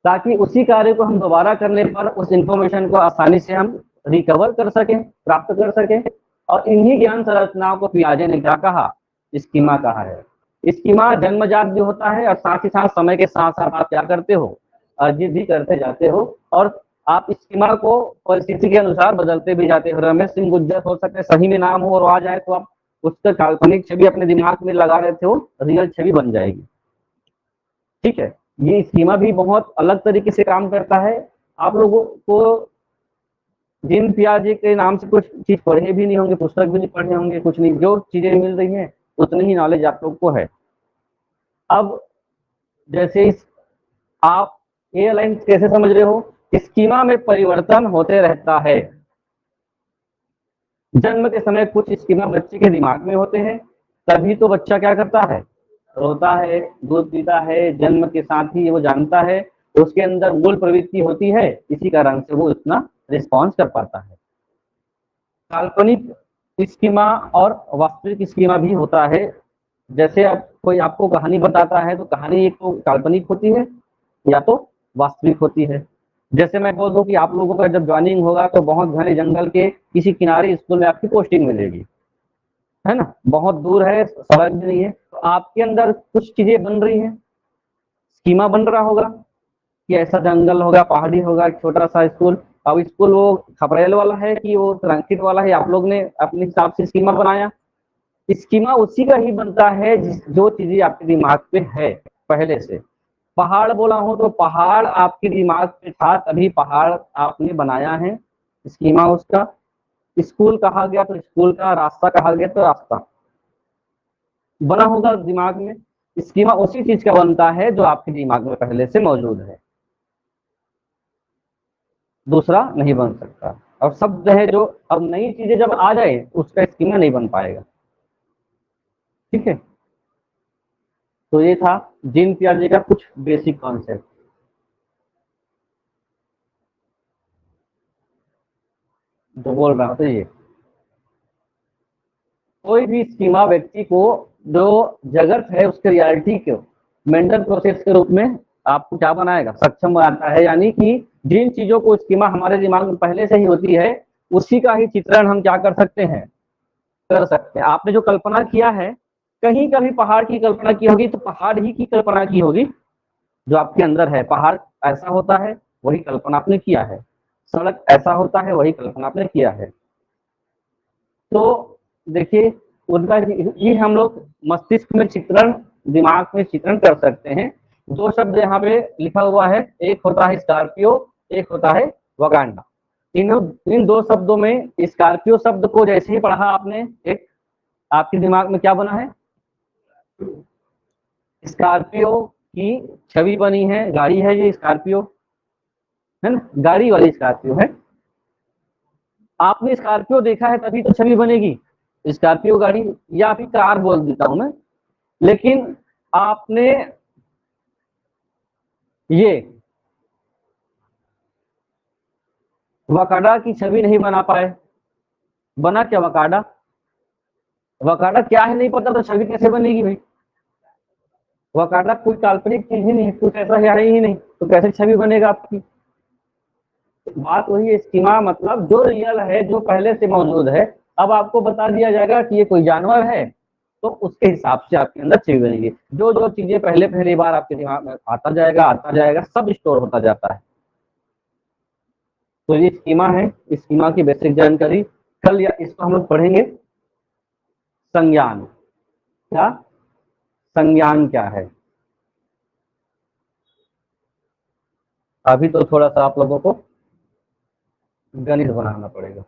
ताकि उसी कार्य को हम दोबारा करने पर उस इंफॉर्मेशन को आसानी से हम रिकवर कर सकें, प्राप्त कर सकें। और इन्हीं ज्ञान संरचनाओं को पियाजे ने क्या कहा, स्कीमा कहा है। स्कीमा जन्मजात भी होता है और साथ ही साथ समय के साथ साथ आप क्या करते हो, अर्जित भी करते जाते हो, और आप स्कीमा को परिस्थिति के अनुसार बदलते भी जाते हो। रमेश सिंह गुज्जर हो सकता है सही में नाम हो और आ जाए तो आप उसका काल्पनिक छवि अपने दिमाग में लगा लेते हो, रियल छवि बन जाएगी। ठीक है, ये स्कीमा भी बहुत अलग तरीके से काम करता है। आप लोगों को जीन पियाजे के नाम से कुछ चीज पढ़े भी नहीं होंगे, पुस्तक भी नहीं पढ़े होंगे, कुछ नहीं, जो चीजें मिल रही हैं उतनी ही नॉलेज आप लोग को है। अब जैसे आप ये लाइन कैसे समझ रहे हो, स्कीमा में परिवर्तन होते रहता है। जन्म के समय कुछ स्कीमा बच्चे के दिमाग में होते हैं, तभी तो बच्चा क्या करता है, रोता है, दूध पीता है, जन्म के साथ ही वो जानता है, उसके अंदर मूल प्रवृत्ति होती है, इसी कारण से वो इतना रिस्पॉन्स कर पाता है। काल्पनिक स्कीमा और वास्तविक स्कीमा भी होता है। जैसे अब कोई आपको कहानी बताता है तो कहानी एक तो काल्पनिक होती है या तो वास्तविक होती है। जैसे मैं बोल दूं कि आप लोगों का जब ज्वाइनिंग होगा तो बहुत घने जंगल के किसी किनारे स्कूल में आपकी पोस्टिंग मिलेगी, है ना, बहुत दूर है, सड़क भी नहीं है, तो आपके अंदर कुछ चीजें बन रही हैं, स्कीमा बन रहा होगा कि ऐसा जंगल होगा, पहाड़ी होगा, एक छोटा सा स्कूल। अब स्कूल वो खपरेल वाला है कि वो संरक्षित वाला है, आप लोग ने अपने हिसाब से स्कीमा बनाया। स्कीमा उसी का ही बनता है जो चीजें आपके दिमाग पे है पहले से। पहाड़ बोला हूं तो पहाड़ आपके दिमाग पे था, तभी पहाड़ आपने बनाया है, स्कीमा उसका। स्कूल कहा गया तो स्कूल का, रास्ता कहा गया तो रास्ता बना होगा दिमाग में। स्कीमा उसी चीज का बनता है जो आपके दिमाग में पहले से मौजूद है, दूसरा नहीं बन सकता। और शब्द है जो अब नई चीजें जब आ जाए उसका स्कीमा नहीं बन पाएगा। ठीक है, तो ये था जीन पियाजे का कुछ बेसिक कॉन्सेप्ट। जो बोल रहा था ये, कोई भी स्कीमा व्यक्ति को जो जगत है उसके रियलिटी को मेंटल प्रोसेस के रूप में आपको क्या बनाएगा, सक्षम बनाता है। यानी कि जिन चीजों को स्कीमा हमारे दिमाग में पहले से ही होती है उसी का ही चित्रण हम क्या कर सकते हैं, कर सकते हैं। आपने जो कल्पना किया है, कहीं कभी पहाड़ की कल्पना की होगी तो पहाड़ ही की कल्पना की होगी जो आपके अंदर है। पहाड़ ऐसा होता है वही कल्पना आपने किया है, सड़क ऐसा होता है वही कल्पना आपने किया है। तो देखिए, उनका ये हम लोग मस्तिष्क में चित्रण, दिमाग में चित्रण कर सकते हैं। दो शब्द यहाँ पे लिखा हुआ है, एक होता है स्कॉर्पियो, एक होता है वगांडा। इन दो शब्दों में स्कॉर्पियो शब्द को जैसे ही पढ़ा आपने, एक आपके दिमाग में क्या बना है, स्कॉर्पियो की छवि बनी है, गाड़ी है ये स्कॉर्पियो, है ना, गाड़ी वाली स्कॉर्पियो है। आपने स्कॉर्पियो देखा है तभी तो छवि बनेगी स्कॉर्पियो गाड़ी, या फिर कार बोल देता हूं मैं। लेकिन आपने ये वकाडा की छवि नहीं बना पाए। बना क्या वकाडा, वकाडा क्या है नहीं पता तो छवि कैसे बनेगी भाई। वकाडा कोई काल्पनिक चीज ही नहीं, कुछ ऐसा है ही नहीं, तो कैसे छवि बनेगा आपकी। बात वही है, स्कीमा मतलब जो रियल है, जो पहले से मौजूद है, अब आपको बता दिया जाएगा कि ये कोई जानवर है तो उसके हिसाब से आपके अंदर छवि बनेगी। जो जो चीजें पहले पहली बार आपके दिमाग में आता जाएगा, सब स्टोर होता जाता है। तो ये स्कीमा है, स्कीमा की बेसिक जानकारी कल या इसको हम लोग पढ़ेंगे। संज्ञान क्या, संज्ञान क्या है, अभी तो थोड़ा सा आप लोगों को गणित बनाना पड़ेगा।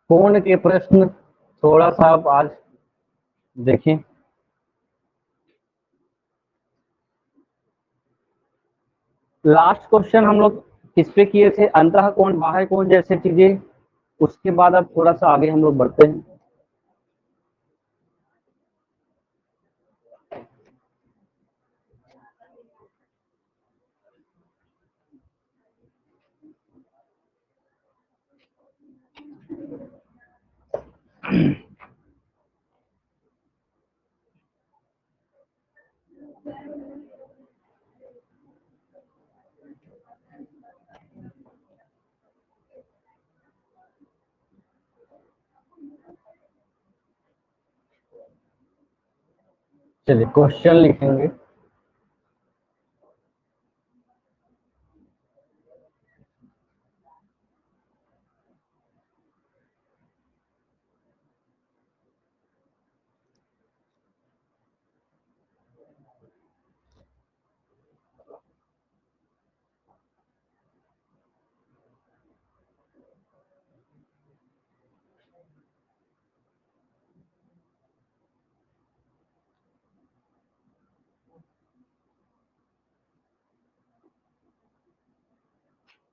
कोण के प्रश्न थोड़ा सा आप आज देखें। लास्ट क्वेश्चन हम लोग किस पे किए थे, अंतः कोण बाह्य कोण जैसे चीजें। उसके बाद अब थोड़ा सा आगे हम लोग बढ़ते हैं। चलिए क्वेश्चन लिखेंगे।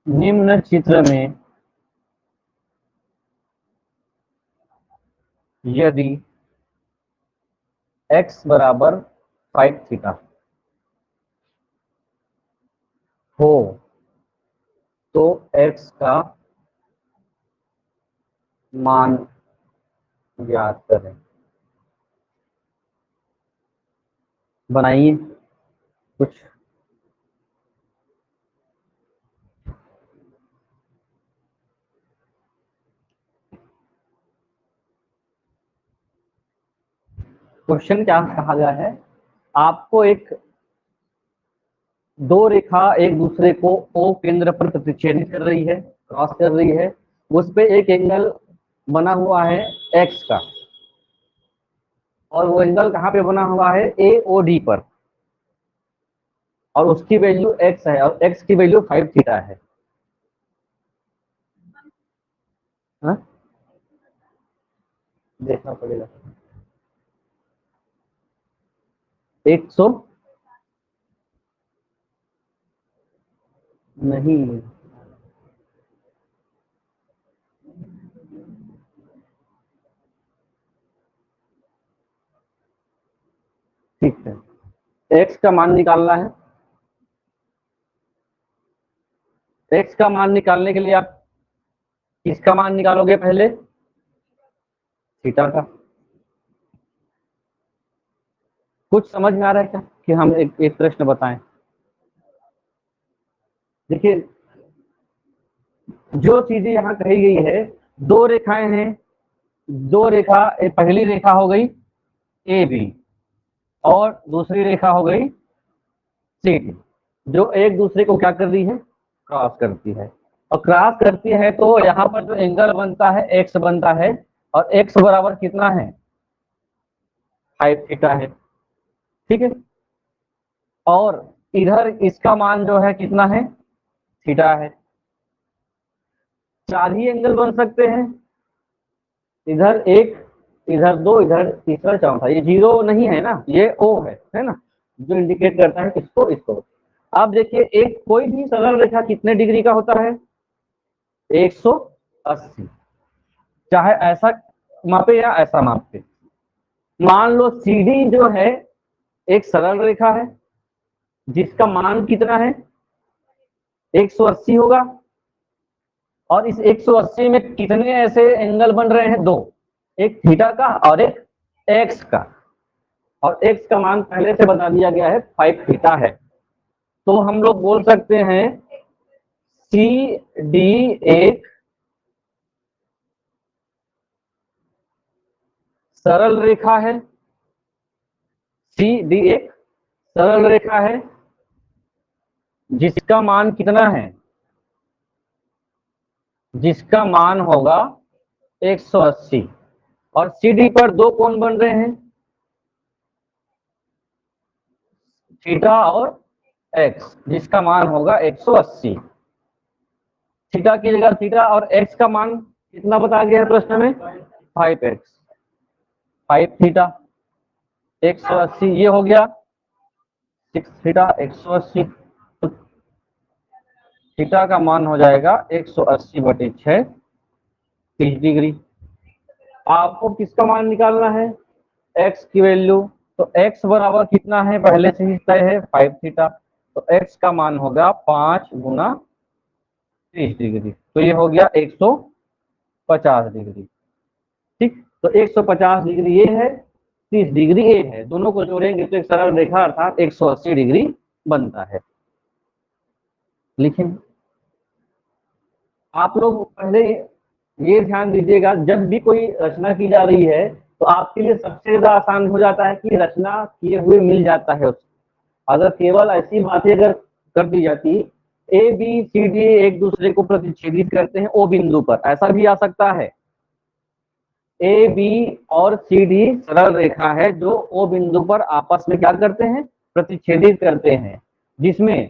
निम्न चित्र में यदि x बराबर 5 थीटा हो तो x का मान ज्ञात करें। बनाइए कुछ। क्वेश्चन क्या कहा गया है, आपको एक दो रेखा एक दूसरे को O केंद्र पर प्रतिच्छेदित कर रही है, क्रॉस कर रही है, उस पे एक एंगल बना हुआ है x का, और वो एंगल कहाँ पे बना हुआ है, AOD पर, और उसकी वैल्यू x है और x की वैल्यू 5 थीटा है। हा? देखना पड़ेगा। 100 नहीं, ठीक है, x का मान निकालना है। x का मान निकालने के लिए आप किसका मान निकालोगे, पहले थीटा का। कुछ समझ में आ रहा है क्या कि हम एक प्रश्न बताएं। देखिए जो चीजें यहाँ कही गई है, दो रेखाएं हैं, दो रेखा, पहली रेखा हो गई AB और दूसरी रेखा हो गई CD, जो एक दूसरे को क्या कर रही है, क्रॉस करती है। और क्रॉस करती है तो यहाँ पर जो एंगल बनता है x बनता है, और x बराबर कितना है, 5 थीटा है, ठीक है। और इधर इसका मान जो है कितना है, थीटा है। चार ही एंगल बन सकते हैं, इधर एक, इधर दो, इधर तीसरा चौथा। ये जीरो नहीं है ना, ये O है ना, जो इंडिकेट करता है किसको, इसको। अब देखिए एक कोई भी सरल रेखा कितने डिग्री का होता है, 180, चाहे ऐसा मापे या ऐसा मापे। मान लो CD जो है एक सरल रेखा है जिसका मान कितना है, 180 होगा, और इस 180 में कितने ऐसे एंगल बन रहे हैं, दो, एक थीटा का और एक एक्स का, और एक्स का मान पहले से बता दिया गया है 5 थीटा है। तो हम लोग बोल सकते हैं CD एक सरल रेखा है, CD एक सरल रेखा है जिसका मान कितना है, जिसका मान होगा 180, और CD पर दो कोण बन रहे हैं, थीटा और एक्स, जिसका मान होगा 180। थीटा की जगह थीटा और एक्स का मान कितना बताया गया है प्रश्न में, 5x, 5 थीटा 180, ये हो गया 6 थीटा 180। थीटा का मान हो जाएगा 180/6 30 डिग्री। आपको किसका मान निकालना है, x की वैल्यू। तो x बराबर कितना है, पहले से ही तय है 5 थीटा। तो x का मान होगा 5 गुना 30 डिग्री, तो ये हो गया 150 डिग्री। ठीक, तो 150 डिग्री ये है, 30 डिग्री ये है, दोनों को जोड़ेंगे तो एक सरल रेखा अर्थात 180 डिग्री बनता है। लिखें, आप लोग पहले ये ध्यान दीजिएगा, जब भी कोई रचना की जा रही है तो आपके लिए सबसे ज्यादा आसान हो जाता है कि रचना किए हुए मिल जाता है उसको। अगर केवल ऐसी बातें अगर कर दी जाती, ए बी सी डी एक दूसरे को प्रतिच्छेदित करते हैं ओ बिंदु पर, ऐसा भी आ सकता है। ए बी और सी डी सरल रेखा है जो ओ बिंदु पर आपस में क्या करते हैं, प्रतिच्छेदित करते हैं, जिसमें,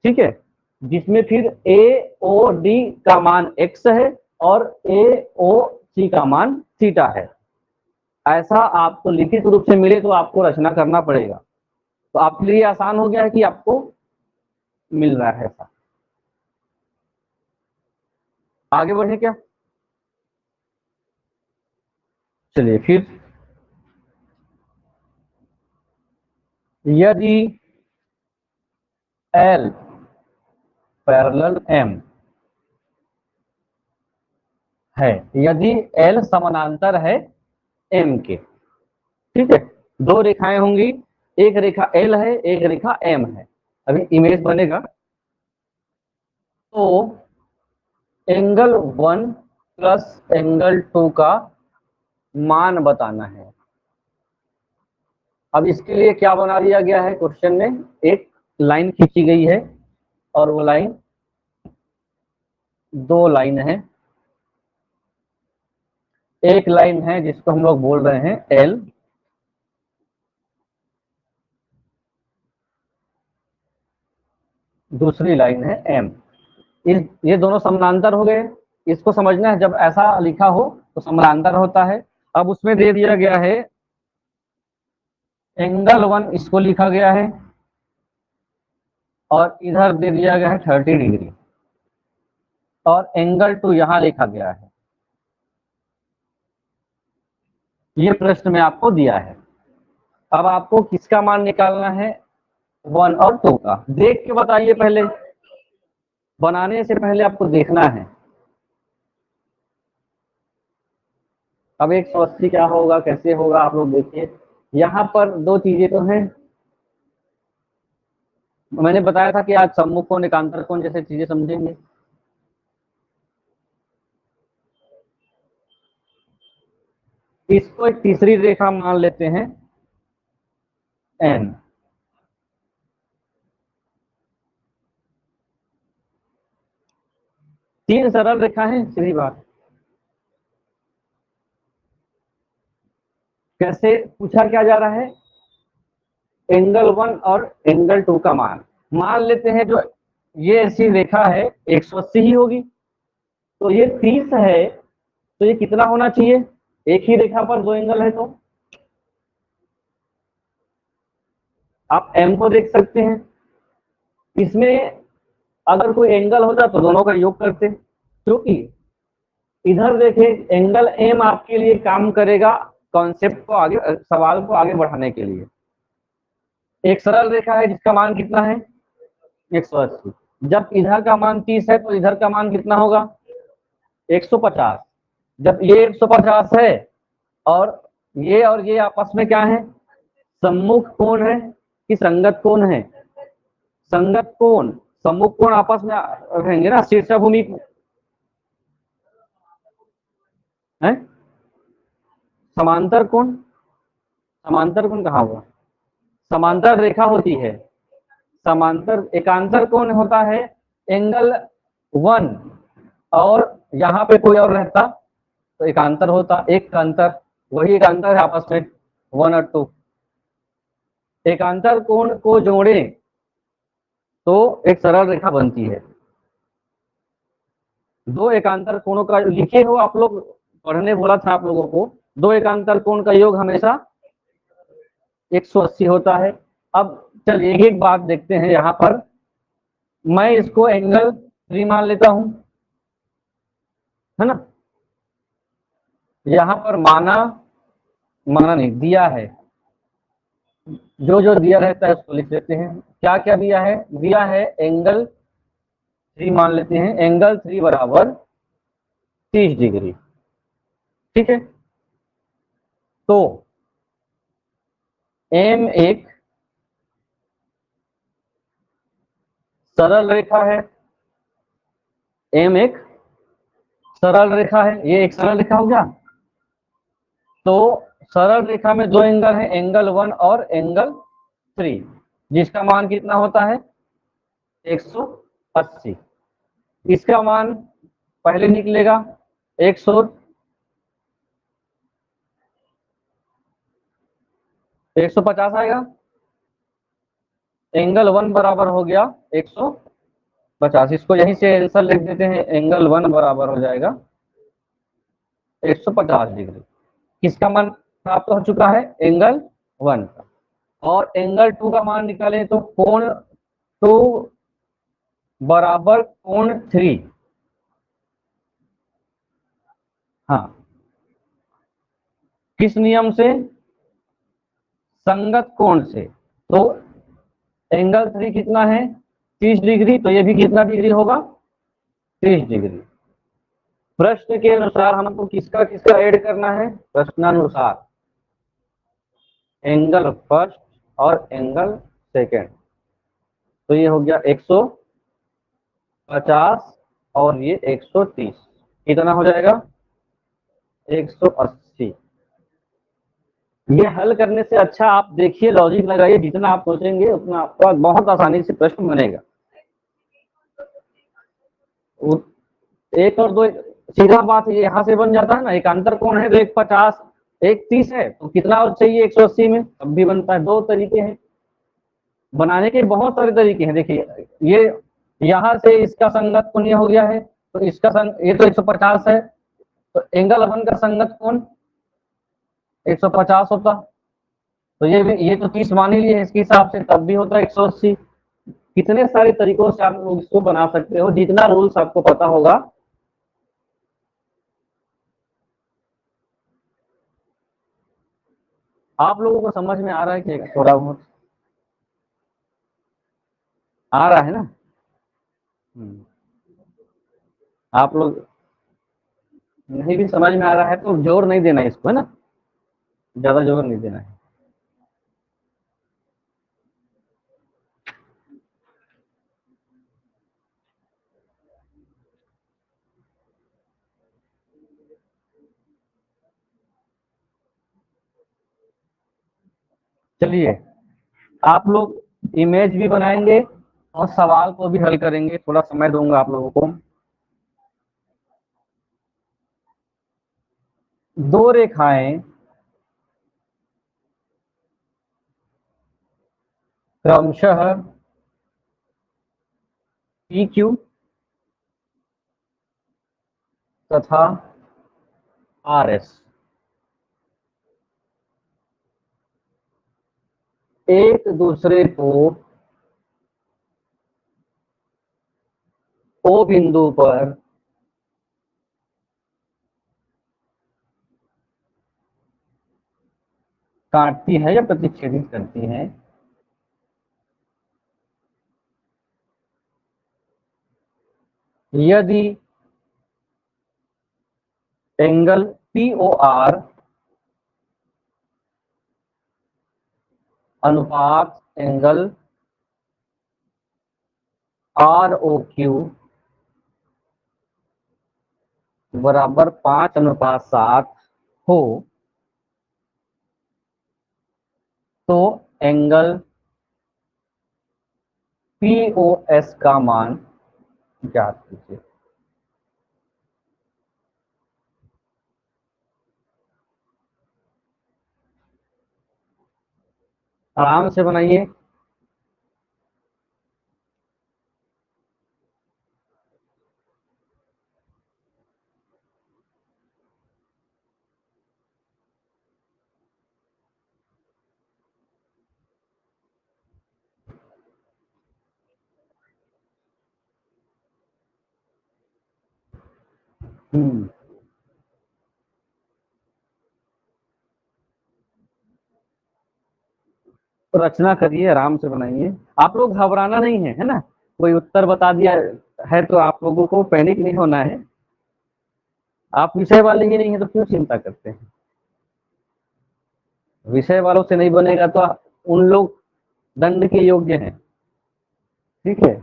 ठीक है, जिसमें फिर ए ओ डी का मान x है और ए ओ सी का मान थीटा है। ऐसा आपको लिखित रूप से मिले तो आपको रचना करना पड़ेगा, तो आपके लिए आसान हो गया है कि आपको मिल रहा है ऐसा। आगे बढ़े क्या, चलिए फिर, यदि L पैरेलल M है, यदि L समानांतर है M के, ठीक है, दो रेखाएं होंगी, एक रेखा L है एक रेखा M है, अभी इमेज बनेगा। तो एंगल 1 प्लस एंगल 2 का मान बताना है। अब इसके लिए क्या बना दिया गया है, क्वेश्चन में एक लाइन खींची गई है और वो लाइन दो लाइन है। एक लाइन है जिसको हम लोग बोल रहे हैं L, दूसरी लाइन है M। ये दोनों समानांतर हो गए, इसको समझना है, जब ऐसा लिखा हो तो समानांतर होता है। अब उसमें दे दिया गया है एंगल 1, इसको लिखा गया है, और इधर दे दिया गया है 30 डिग्री, और एंगल 2 यहां लिखा गया है। ये प्रश्न में आपको दिया है। अब आपको किसका मान निकालना है, 1 और 2 का। देख के बताइए, पहले बनाने से पहले आपको देखना है। अब 180 क्या होगा, कैसे होगा, आप लोग देखिए। यहाँ पर दो चीजें तो हैं, मैंने बताया था कि आज सम्मुख कोण एकांतर कोण जैसे चीजें समझेंगे। इसको एक तीसरी रेखा मान लेते हैं N। तीन सरल रेखा है, सीधी बात। कैसे पूछा क्या जा रहा है, एंगल 1 और एंगल 2 का मान लेते हैं। जो ये ऐसी रेखा है 180 ही होगी, तो ये 30 है, तो ये कितना होना चाहिए, एक ही रेखा पर दो एंगल है, तो आप M को देख सकते हैं। इसमें अगर कोई एंगल होता तो दोनों का योग करते, क्योंकि इधर देखें एंगल M आपके लिए काम करेगा कॉन्सेप्ट को आगे, सवाल को आगे बढ़ाने के लिए। एक सरल रेखा है जिसका मान कितना है 180, जब इधर का मान 30 है तो इधर का मान कितना होगा 150। जब ये 150 है और ये आपस में क्या है, सम्मुख कोण है कि संगत कोण है, संगत कोण, सम्मुख कोण आपस में रहेंगे ना, शीर्षभूमि है। समांतर कोण, समांतर कोण कहाँ हुआ, समांतर रेखा होती है, समांतर एकांतर कोण होता है एंगल 1, और यहाँ पे कोई और रहता तो एकांतर होता, एक का अंतर, वही एकांतर है आपस में 1 और 2। एकांतर कोण को जोड़े तो एक सरल रेखा बनती है। दो एकांतर कोणों का लिखे हो आप लोग, पढ़ने बोला था आप लोगों को, दो एकांतर कोण का योग हमेशा 180 होता है। अब चलिए एक एक बात देखते हैं यहाँ पर। मैं इसको एंगल 3 मान लेता हूं, है ना। यहां पर माना माना नहीं दिया है, जो जो दिया रहता है उसको लिख लेते हैं। क्या क्या दिया है? दिया है एंगल 3 मान लेते हैं, एंगल 3 बराबर 30 डिग्री। ठीक है, तो एम एक सरल रेखा है, एम एक सरल रेखा है, ये एक सरल रेखा हो गया। तो सरल रेखा में दो एंगल है, एंगल 1 और एंगल 3, जिसका मान कितना होता है? 180। इसका मान पहले निकलेगा 100, 150 आएगा। एंगल 1 बराबर हो गया 150, इसको यहीं से आंसर लिख देते हैं, एंगल 1 बराबर हो जाएगा 150 डिग्री। किसका मान प्राप्त हो चुका है? एंगल 1 का। और एंगल 2 का मान निकालें तो कोण 2 बराबर कोण 3। हाँ, किस नियम से? संगत कोण से। तो एंगल 3 कितना है? 30 डिग्री, तो ये भी कितना डिग्री होगा? 30 डिग्री। प्रश्न के अनुसार हमको किसका किसका ऐड करना है? प्रश्नानुसार एंगल फर्स्ट और एंगल सेकंड। तो ये हो गया 150 और ये 130, कितना हो जाएगा? 180। ये हल करने से अच्छा आप देखिए, लॉजिक लगाइए, जितना आप सोचेंगे उतना आपका बहुत आसानी से प्रश्न बनेगा। एक और दो सीधा बात ये यहाँ से बन जाता है ना, एक अंतर कोण है तो 150 130 है, तो कितना और चाहिए 180 में, तब भी बनता है। दो तरीके हैं बनाने के, बहुत सारे तरीके हैं। देखिए ये यहाँ से इसका संगत कोण ये हो गया है, तो इसका ये तो 150 है, तो एंगल 1 का संगत कोण 150 होता, तो ये तो 30 मान ही लिए इसके हिसाब से, तब भी होता है 180। कितने सारे तरीकों से आप लोग इसको बना सकते हो, जितना रूल्स आपको पता होगा। आप लोगों को समझ में आ रहा है कि थोड़ा बहुत आ रहा है ना? आप लोग नहीं भी समझ में आ रहा है तो जोर नहीं देना इसको, है ना, ज्यादा जोर नहीं देना है। चलिए, आप लोग इमेज भी बनाएंगे और सवाल को भी हल करेंगे, थोड़ा समय दूंगा आप लोगों को। दो रेखाएं क्रमशः पी क्यू तथा आर एस एक दूसरे को ओ बिंदु पर काटती है या प्रतिच्छेदित करती है, यदि एंगल पी ओ आर अनुपात एंगल आर ओ क्यू बराबर 5:7 हो, तो एंगल पी ओ एस का मान ज्ञात कीजिए। आराम से बनाइए। हम्म, तो रचना करिए, आराम से बनाइए। आप लोग घबराना नहीं है, है ना? कोई उत्तर बता दिया है तो आप लोगों को पैनिक नहीं होना है। आप विषय वाले ही नहीं है तो क्यों चिंता करते हैं? विषय वालों से नहीं बनेगा तो उन लोग दंड के योग्य हैं। ठीक है,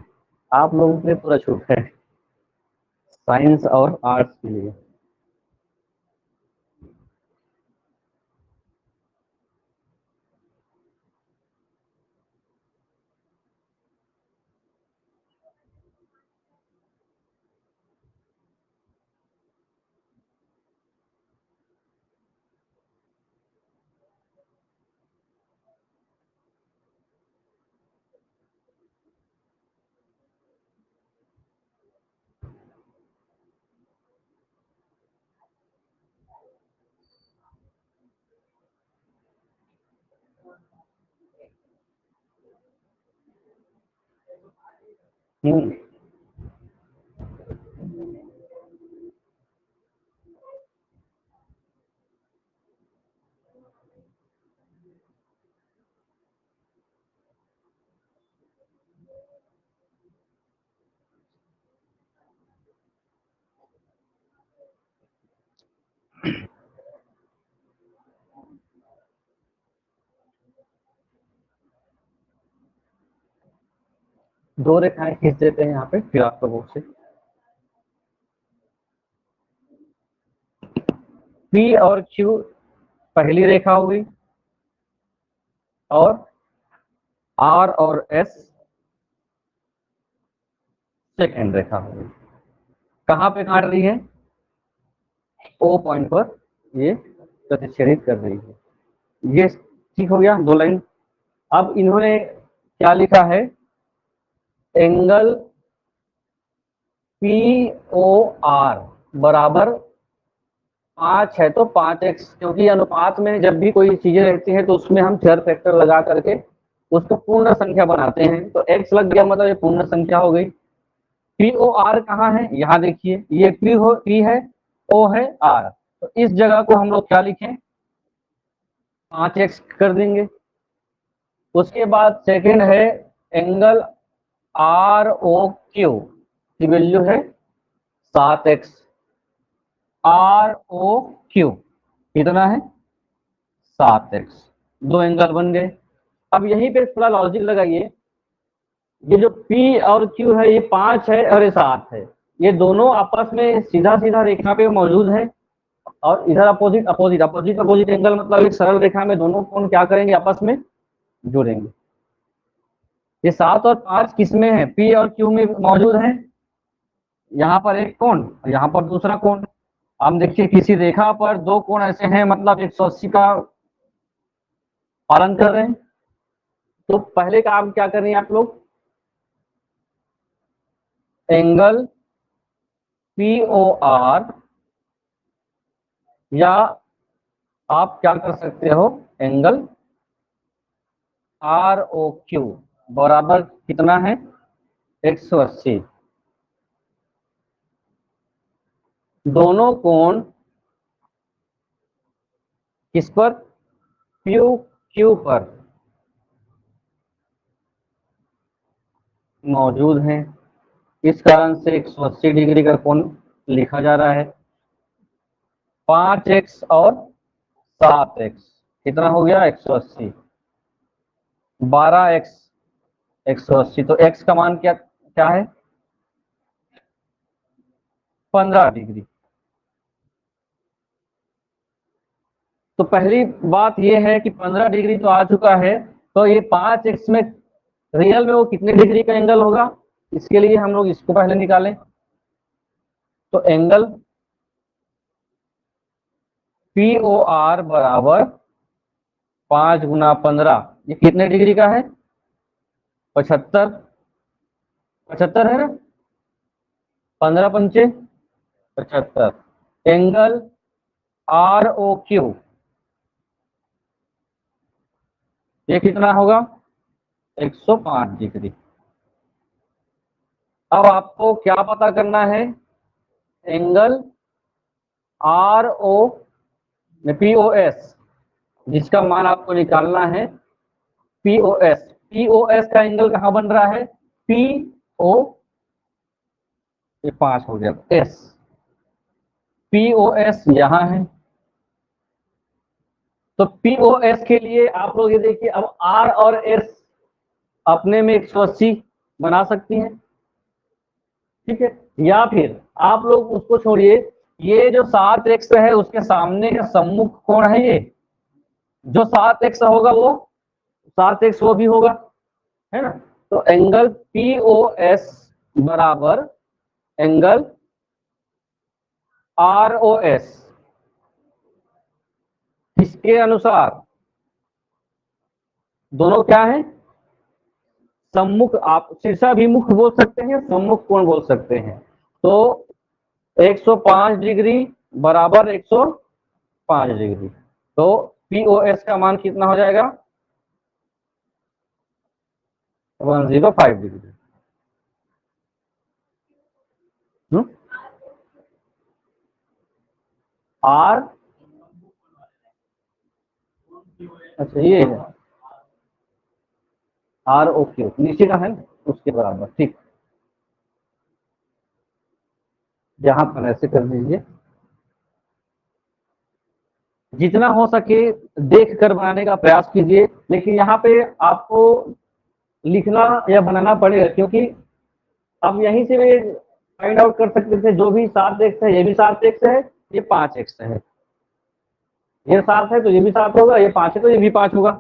आप लोगों के लिए पूरा छूट है, साइंस और आर्ट्स के लिए। हम्म, 2 रेखाएं खींच देते हैं यहाँ पे फिर आप लोगों से। पी और क्यू पहली रेखा हुई, और आर और एस सेकेंड रेखा हुई। कहाँ पे काट रही है? ओ पॉइंट पर ये प्रतिच्छेदित कर रही है। ये ठीक हो गया, 2 लाइन। अब इन्होंने क्या लिखा है? एंगल पी ओ आर बराबर 5 है तो 5x, क्योंकि अनुपात में जब भी कोई चीजें रहती हैं तो उसमें हम चर फैक्टर लगा करके उसको पूर्ण संख्या बनाते हैं। तो x लग गया मतलब ये पूर्ण संख्या हो गई। पी ओ आर कहाँ है? यहाँ देखिए, ये पी है, ओ है, आर। तो इस जगह को हम लोग क्या लिखें? 5x कर देंगे। उसके बाद सेकंड है एंगल आर ओ क्यू की वैल्यू है 7x। आर ओ क्यू कितना है? 7x। 2 एंगल बन गए। अब यहीं पे थोड़ा लॉजिक लगाइए। ये जो P और Q है ये 5 है और ये 7 है, ये दोनों आपस में सीधा सीधा रेखा पे मौजूद है। और इधर opposite opposite opposite opposite angle, मतलब एक सरल रेखा में दोनों कोण क्या करेंगे? आपस में जुड़ेंगे। ये 7 और 5 किसमें है? P और Q में मौजूद है। यहाँ पर एक कोण, यहाँ पर दूसरा कोण। हम देखिए किसी रेखा पर 2 कोण ऐसे हैं, मतलब 180 का पालन कर रहे हैं। तो पहले काम क्या कर रहे हैं आप लोग? एंगल पी ओ आर, या आप क्या कर सकते हो? एंगल आर ओ क्यू बराबर कितना है? 180। दोनों कोण किस पर? क्यू क्यू पर मौजूद हैं। इस कारण से 180 डिग्री का कोण लिखा जा रहा है। 5x और 7x कितना हो गया? 180। 12x 180, तो x का मान क्या क्या है? 15 डिग्री। तो पहली बात यह है कि 15 डिग्री तो आ चुका है, तो ये 5x में रियल में वो कितने डिग्री का एंगल होगा? इसके लिए हम लोग इसको पहले निकालें। तो एंगल पी ओ आर बराबर 5 गुना 15, ये कितने डिग्री का है? 75। 75 है ना? 15 पंचे 75। एंगल आर ओ क्यू ये कितना होगा? 105 डिग्री। अब आपको क्या पता करना है? एंगल POS, जिसका मान आपको निकालना है POS। POS का एंगल कहाँ बन रहा है? PO, ये 5 हो गया, S, POS यहाँ है। तो POS के लिए आप लोग ये देखिए, अब R और S अपने में 180 बना सकती हैं, ठीक है। या फिर आप लोग उसको छोड़िए, ये जो 7x है उसके सामने का सम्मुख कोण है, ये जो 7x होगा वो 7x वो भी होगा, है ना। तो एंगल POS बराबर एंगल ROS, इसके अनुसार दोनों क्या है? सम्मुख, आप शीर्षाभिमुख बोल सकते हैं, सम्मुख कोण बोल सकते हैं। तो 105 डिग्री बराबर 105 डिग्री, तो POS का मान कितना हो जाएगा? 105 डिग्री। R, अच्छा ये है R, ओके, नीचे का है ना, उसके बराबर, ठीक। यहाँ पर ऐसे कर दीजिए, जितना हो सके देख कर बनाने का प्रयास कीजिए, लेकिन यहाँ पे आपको लिखना या बनाना पड़ेगा, क्योंकि अब यहीं से भी फाइंड आउट कर सकते थे, जो भी 7x है ये भी 7x है, ये 5x है, ये 7 है तो ये भी 7 होगा, ये 5 है तो ये भी 5 होगा,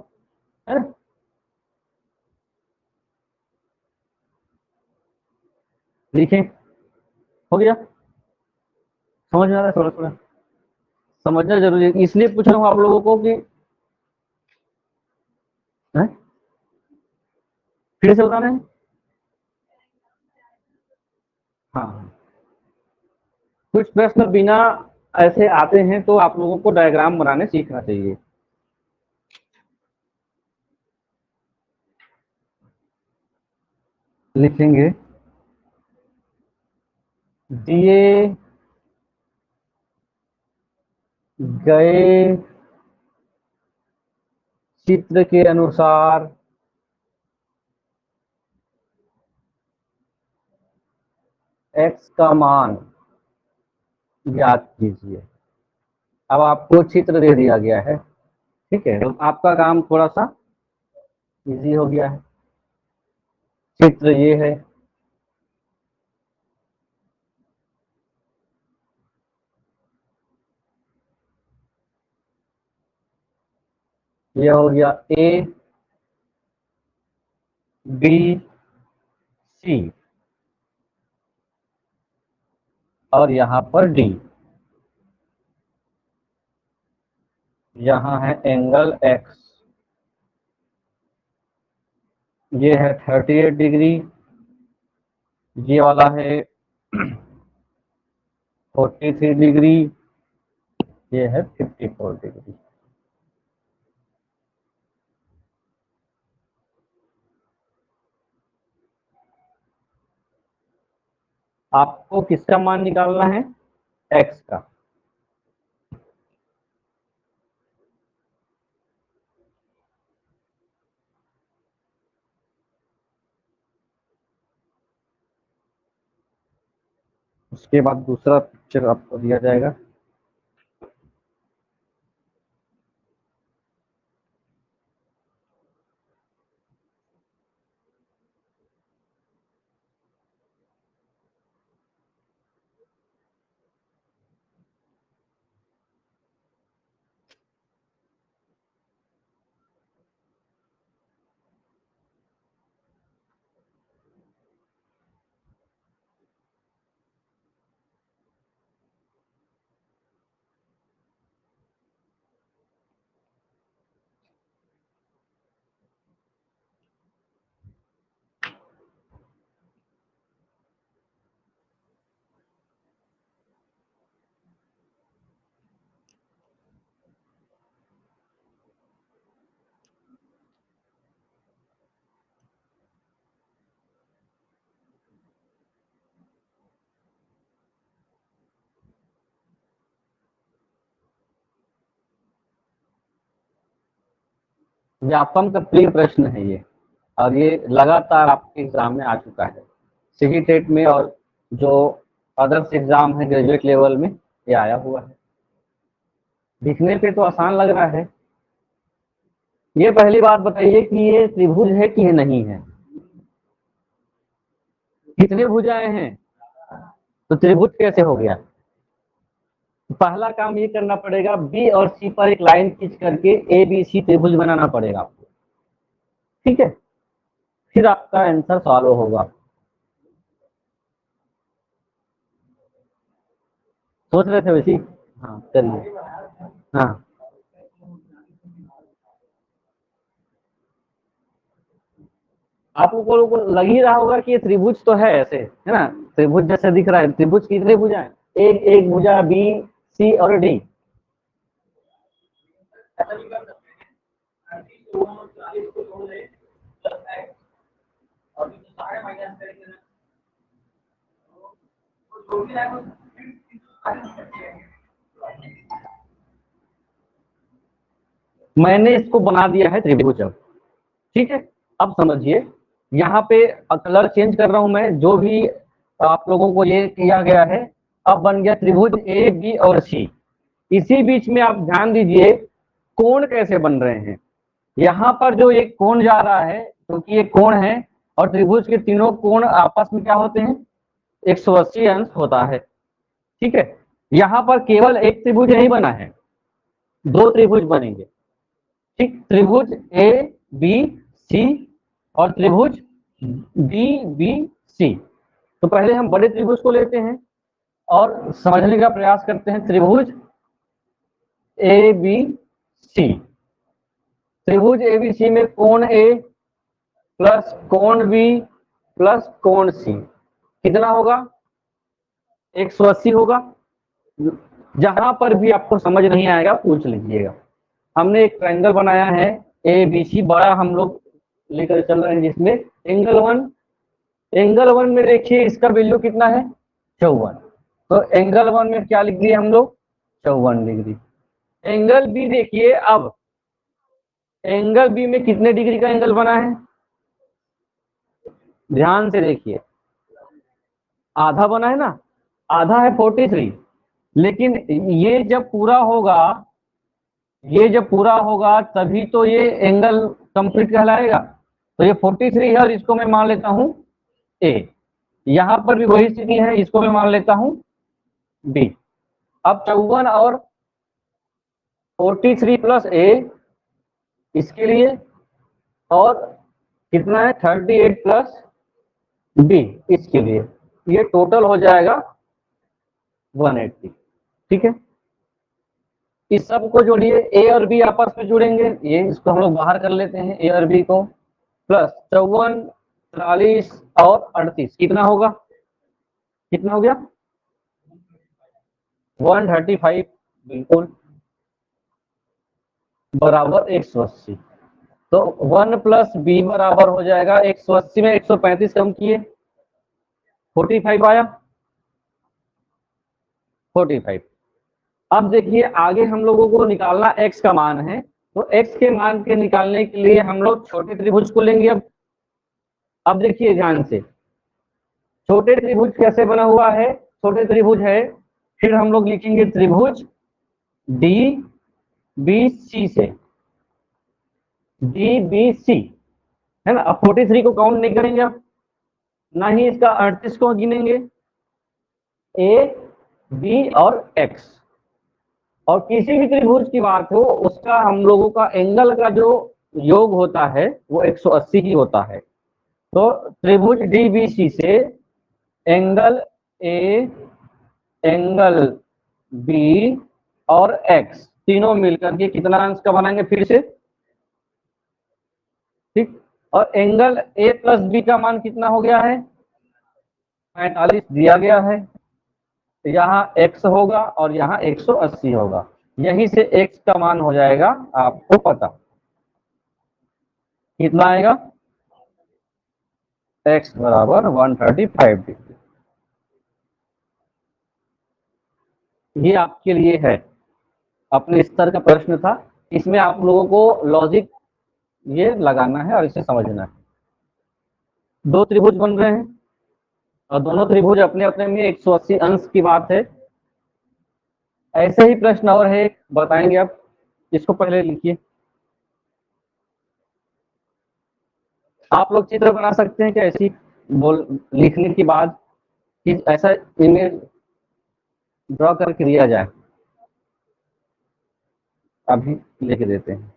है ना। लिखें, हो गया। समझ में आ रहा है? थोड़ा थोड़ा समझना जरूरी है, इसलिए पूछ रहा हूँ आप लोगों को कि है? फिर से बताना है। हाँ, कुछ प्रश्न बिना ऐसे आते हैं, तो आप लोगों को डायग्राम बनाने सीखना चाहिए। लिखेंगे, दिए गए चित्र के अनुसार x का मान ज्ञात कीजिए। अब आपको चित्र दे दिया गया है, ठीक है, तो आपका काम थोड़ा सा इजी हो गया है। चित्र ये है, यह हो गया A, B, C, और यहाँ पर D। यहाँ है एंगल X, ये है 38 डिग्री, ये वाला है 43 डिग्री, ये है 54 डिग्री। आपको किसका मान निकालना है? X का। उसके बाद दूसरा पिक्चर आपको दिया जाएगा। व्यापम का प्रिय प्रश्न है ये, और ये लगातार आपके एग्जाम में आ चुका है, सीजी टेट में और जो अदर्स एग्जाम है ग्रेजुएट लेवल में ये आया हुआ है। दिखने पे तो आसान लग रहा है। ये पहली बात बताइए कि ये त्रिभुज है कि ये नहीं है। कितने भुजाएं हैं, तो त्रिभुज कैसे हो गया। पहला काम ये करना पड़ेगा, बी और सी पर एक लाइन खींच करके ए बी सी त्रिभुज बनाना पड़ेगा आपको, ठीक है, फिर आपका आंसर सॉल्व होगा। सोच रहे थे वैसी। हाँ चलिए। हाँ आप लोगों को लग ही रहा होगा कि ये त्रिभुज तो है ऐसे, है ना, त्रिभुज जैसे दिख रहा है। त्रिभुज कितने भुजा है, एक एक भुजा बी सी और डी। मैंने इसको बना दिया है त्रिभुज अब, ठीक है। अब समझिए, यहाँ पे कलर चेंज कर रहा हूं मैं, जो भी आप लोगों को ये किया गया है, अब बन गया त्रिभुज ए बी और सी। इसी बीच में आप ध्यान दीजिए कोण कैसे बन रहे हैं। यहाँ पर जो एक कोण जा रहा है, क्योंकि तो ये कोण है, और त्रिभुज के तीनों कोण आपस में क्या होते हैं, 180 अंश होता है, ठीक है। यहाँ पर केवल एक त्रिभुज नहीं बना है, दो त्रिभुज बनेंगे, ठीक। त्रिभुज ए बी सी और त्रिभुज डी बी सी। तो पहले हम बड़े त्रिभुज को लेते हैं और समझने का प्रयास करते हैं। त्रिभुज ए बी सी, त्रिभुज ए बी सी में कोण ए प्लस कोण बी प्लस कोण सी कितना होगा, 180 होगा। जहां पर भी आपको समझ नहीं आएगा पूछ लीजिएगा। हमने एक ट्रायंगल बनाया है ए बी सी, बड़ा हम लोग लेकर चल रहे हैं, जिसमें एंगल वन में देखिए इसका वैल्यू कितना है, 54। तो एंगल वन में क्या लिख दिए हम लोग, 54 डिग्री। एंगल बी देखिए, अब एंगल बी में कितने डिग्री का एंगल बना है, ध्यान से देखिए, आधा बना है ना, आधा है 43। लेकिन ये जब पूरा होगा, ये जब पूरा होगा तभी तो ये एंगल कंप्लीट कहलाएगा। तो ये 43 है और इसको मैं मान लेता हूं ए। यहां पर भी वही स्थिति है, इसको मैं मान लेता हूं बी। अब 54 और 43 प्लस ए इसके लिए, और कितना है 38 प्लस बी इसके लिए, ये टोटल हो जाएगा 180, ठीक है। इस सब को जोड़िए, ए और बी आपस में जुड़ेंगे, ये इसको हम लोग बाहर कर लेते हैं, ए और बी को, प्लस 54 43 और 38 कितना होगा, कितना हो गया 135, बिल्कुल बराबर 180। तो 1 प्लस बी बराबर हो जाएगा 180 में 135 कम किए 45 आया, 45। अब देखिए आगे हम लोगों को निकालना x का मान है, तो x के मान के निकालने के लिए हम लोग छोटे त्रिभुज को लेंगे। अब देखिए ध्यान से, छोटे त्रिभुज कैसे बना हुआ है, छोटे त्रिभुज है, फिर हम लोग लिखेंगे त्रिभुज डी बी सी से, डी बी सी, है ना। अब 43 को काउंट नहीं करेंगे, अब ना ही इसका 38 को गिनेंगे, ए बी और एक्स। और किसी भी त्रिभुज की बात हो, उसका हम लोगों का एंगल का जो योग होता है वो 180 ही होता है। तो त्रिभुज डीबीसी से एंगल ए, एंगल बी और एक्स तीनों मिलकर के कितना अंश का बनाएंगे फिर से, ठीक। और एंगल ए प्लस बी का मान कितना हो गया है, 45 दिया गया है। यहाँ x होगा और यहाँ 180 होगा, यहीं से x का मान हो जाएगा आपको पता, कितना आएगा, x बराबर 135 डिग्री। ये आपके लिए है, अपने स्तर का प्रश्न था। इसमें आप लोगों को लॉजिक ये लगाना है और इसे समझना है। दो त्रिभुज बन रहे हैं और दोनों त्रिभुज अपने अपने में 180 अंश की बात है। ऐसे ही प्रश्न और है, बताएंगे आप, इसको पहले लिखिए। आप लोग चित्र बना सकते हैं क्या ऐसी बोल लिखने के बाद, कि ऐसा इमेज ड्रॉ करके दिया जाए। अभी लेके देते हैं।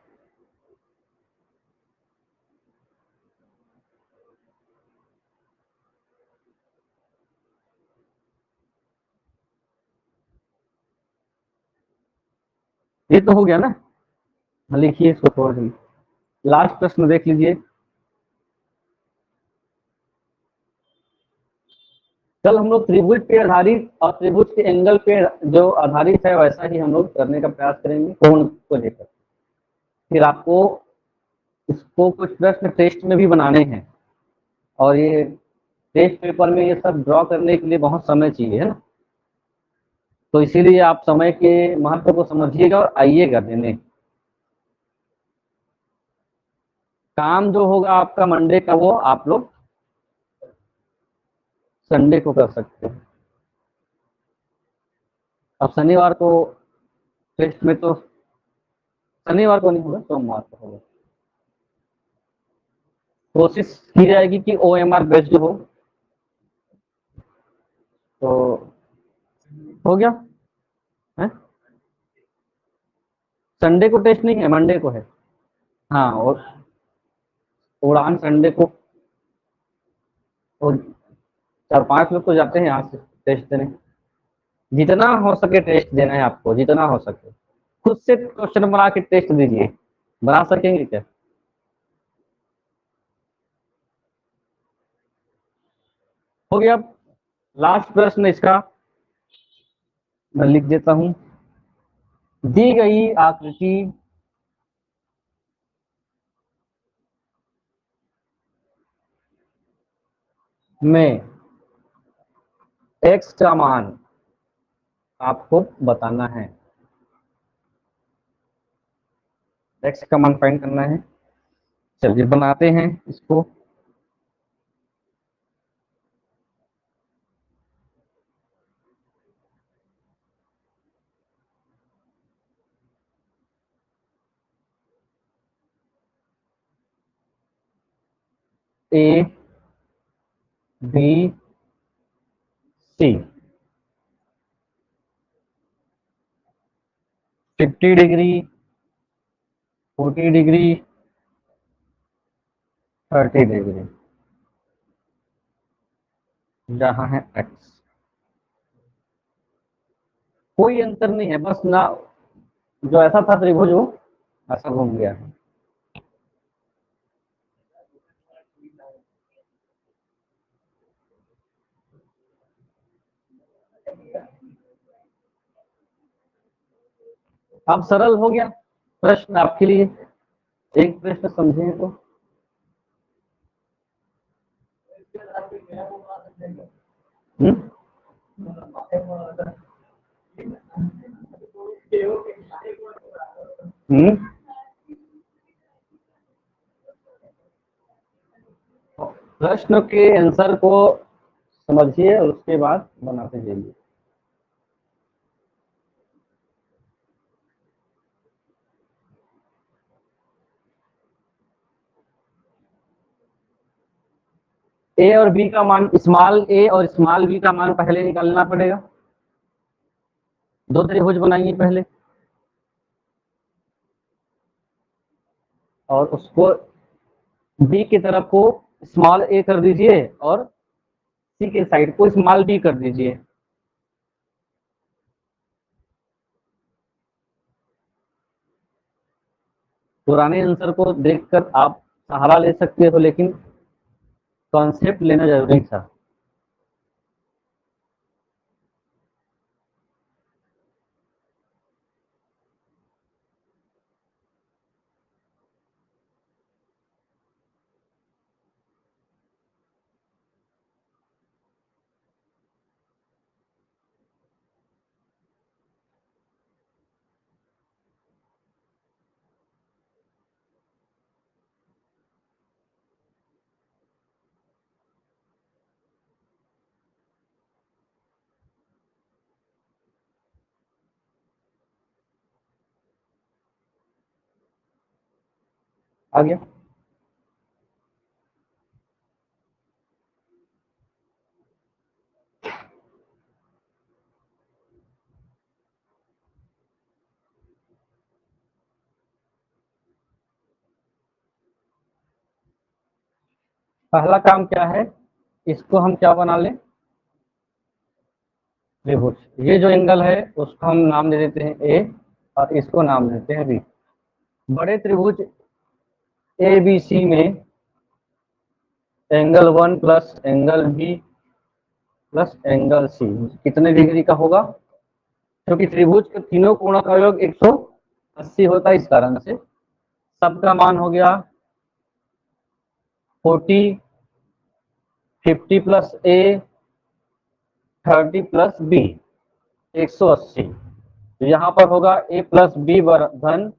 ये तो हो गया ना, लिखिए इसको थोड़ा सा। लास्ट प्रश्न देख लीजिए। कल हम लोग त्रिभुज पे आधारित और त्रिभुज के एंगल पे जो आधारित है वैसा ही हम लोग करने का प्रयास करेंगे कोण को लेकर। फिर आपको इसको कुछ प्रश्न टेस्ट में भी बनाने हैं, और ये टेस्ट पेपर में ये सब ड्रॉ करने के लिए बहुत समय चाहिए, है ना। तो इसीलिए आप समय के महत्व को समझिएगा और आइएगा देने। काम जो होगा आपका मंडे का, वो आप लोग संडे को कर सकते हैं। अब शनिवार को टेस्ट में तो, शनिवार को नहीं होगा, सोमवार को होगा। कोशिश की जाएगी कि OMR बेस्ड हो। तो हो गया है। संडे को टेस्ट नहीं है, मंडे को है। हाँ, और उड़ान संडे को, और 4-5 लोग तो जाते हैं यहाँ से टेस्ट देने। जितना हो सके टेस्ट देना है आपको, जितना हो सके खुद से क्वेश्चन बना के टेस्ट दीजिए। बना सकेंगे क्या? हो गया। लास्ट प्रश्न इसका मैं लिख देता हूं। दी गई आकृति में x का मान आपको बताना है। x का मान फाइंड करना है। चलिए बनाते हैं इसको। A B C 50 degree, 40 degree, 30 degree, जहां है x। कोई अंतर नहीं है, बस ना जो ऐसा था त्रिभुज वो ऐसा घूम गया है। अब सरल हो गया प्रश्न आपके लिए। एक प्रश्न समझे तो हम्म हम्म प्रश्न के आंसर को समझिए और उसके बाद बनाते जाइए। ए और बी का मान, स्मॉल ए और स्मॉल बी का मान पहले निकालना पड़ेगा। दो त्रिभुज बनाइए पहले, और उसको बी की तरफ को स्मॉल ए कर दीजिए और सी के साइड को स्मॉल बी कर दीजिए। पुराने आंसर को देखकर आप सहारा ले सकते हो, लेकिन कॉन्सेप्ट लेना जरूरी था। आ गया। पहला काम क्या है, इसको हम क्या बना लें, त्रिभुज। ये जो एंगल है उसको हम नाम दे देते हैं ए और इसको नाम देते हैं बी। बड़े त्रिभुज ए बी सी में angle 1 plus angle B plus angle C कितने डिग्री का होगा, क्योंकि त्रिभुज के तीनों कोणों का योग 180 होता है, इस कारण से सबका मान हो गया 40, 50 प्लस ए, 30 प्लस बी, 180। तो यहाँ पर होगा ए प्लस बी धन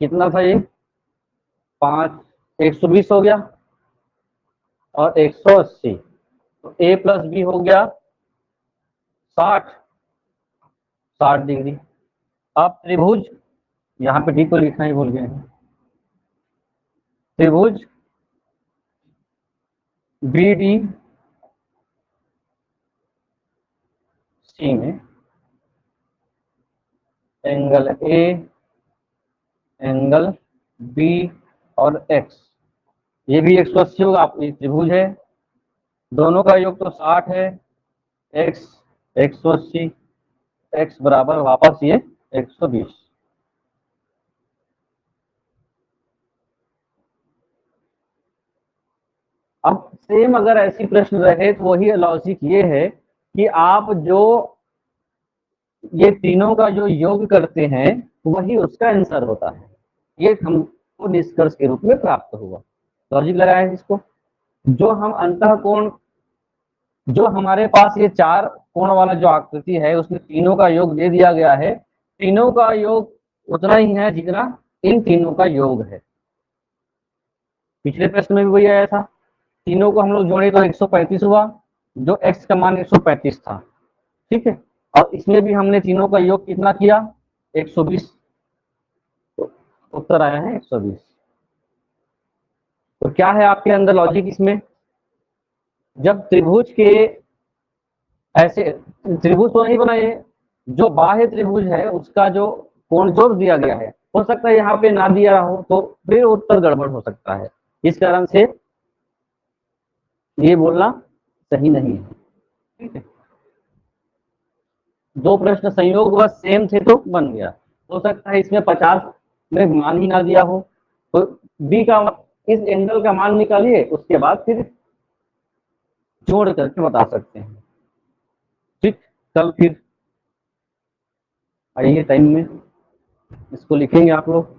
कितना था ये 5, 120 हो गया और 180, तो ए प्लस बी हो गया 60 डिग्री। अब त्रिभुज, यहाँ पे डी को लिखना ही भूल गए हैं, त्रिभुज बी डी सी में एंगल ए, एंगल बी और एक्स, ये भी 180 होगा। आप ये त्रिभुज है, दोनों का योग तो 60 है, एक्स 180, एक्स बराबर वापस ये 120। अब सेम अगर ऐसी प्रश्न रहे तो वही लॉजिक ये है कि आप जो ये तीनों का जो योग करते हैं वही उसका आंसर होता है। ये हमको निष्कर्ष के रूप में प्राप्त हुआ। लॉजिक लगाया है इसको। जो हम अंतः कोण, जो हमारे पास ये 4 कोण वाला जो आकृति है उसमें तीनों का योग दे दिया गया है, तीनों का योग उतना ही है जितना इन तीनों का योग है। पिछले प्रश्न में भी वही आया था, तीनों को हम लोग जोड़े तो 135 हुआ, जो x का मान 135 था, ठीक है। और इसमें भी हमने तीनों का योग कितना किया 120, तो उत्तर आया है 120। तो क्या है आपके अंदर लॉजिक इसमें, जब त्रिभुज के ऐसे त्रिभुज तो नहीं बनाए, जो बाह्य त्रिभुज है उसका जो कोण जोड़ दिया गया है, हो सकता है यहाँ पे ना दिया हो तो फिर उत्तर गड़बड़ हो सकता है, इस कारण से ये बोलना सही नहीं है, ठीक है। दो प्रश्न संयोग बस सेम थे तो बन गया, हो सकता है इसमें 50 में मान ही ना दिया हो, तो बी का इस एंगल का मान निकालिए, उसके बाद फिर जोड़ करके बता सकते हैं, ठीक। कल फिर आइए टाइम में इसको लिखेंगे आप लोग।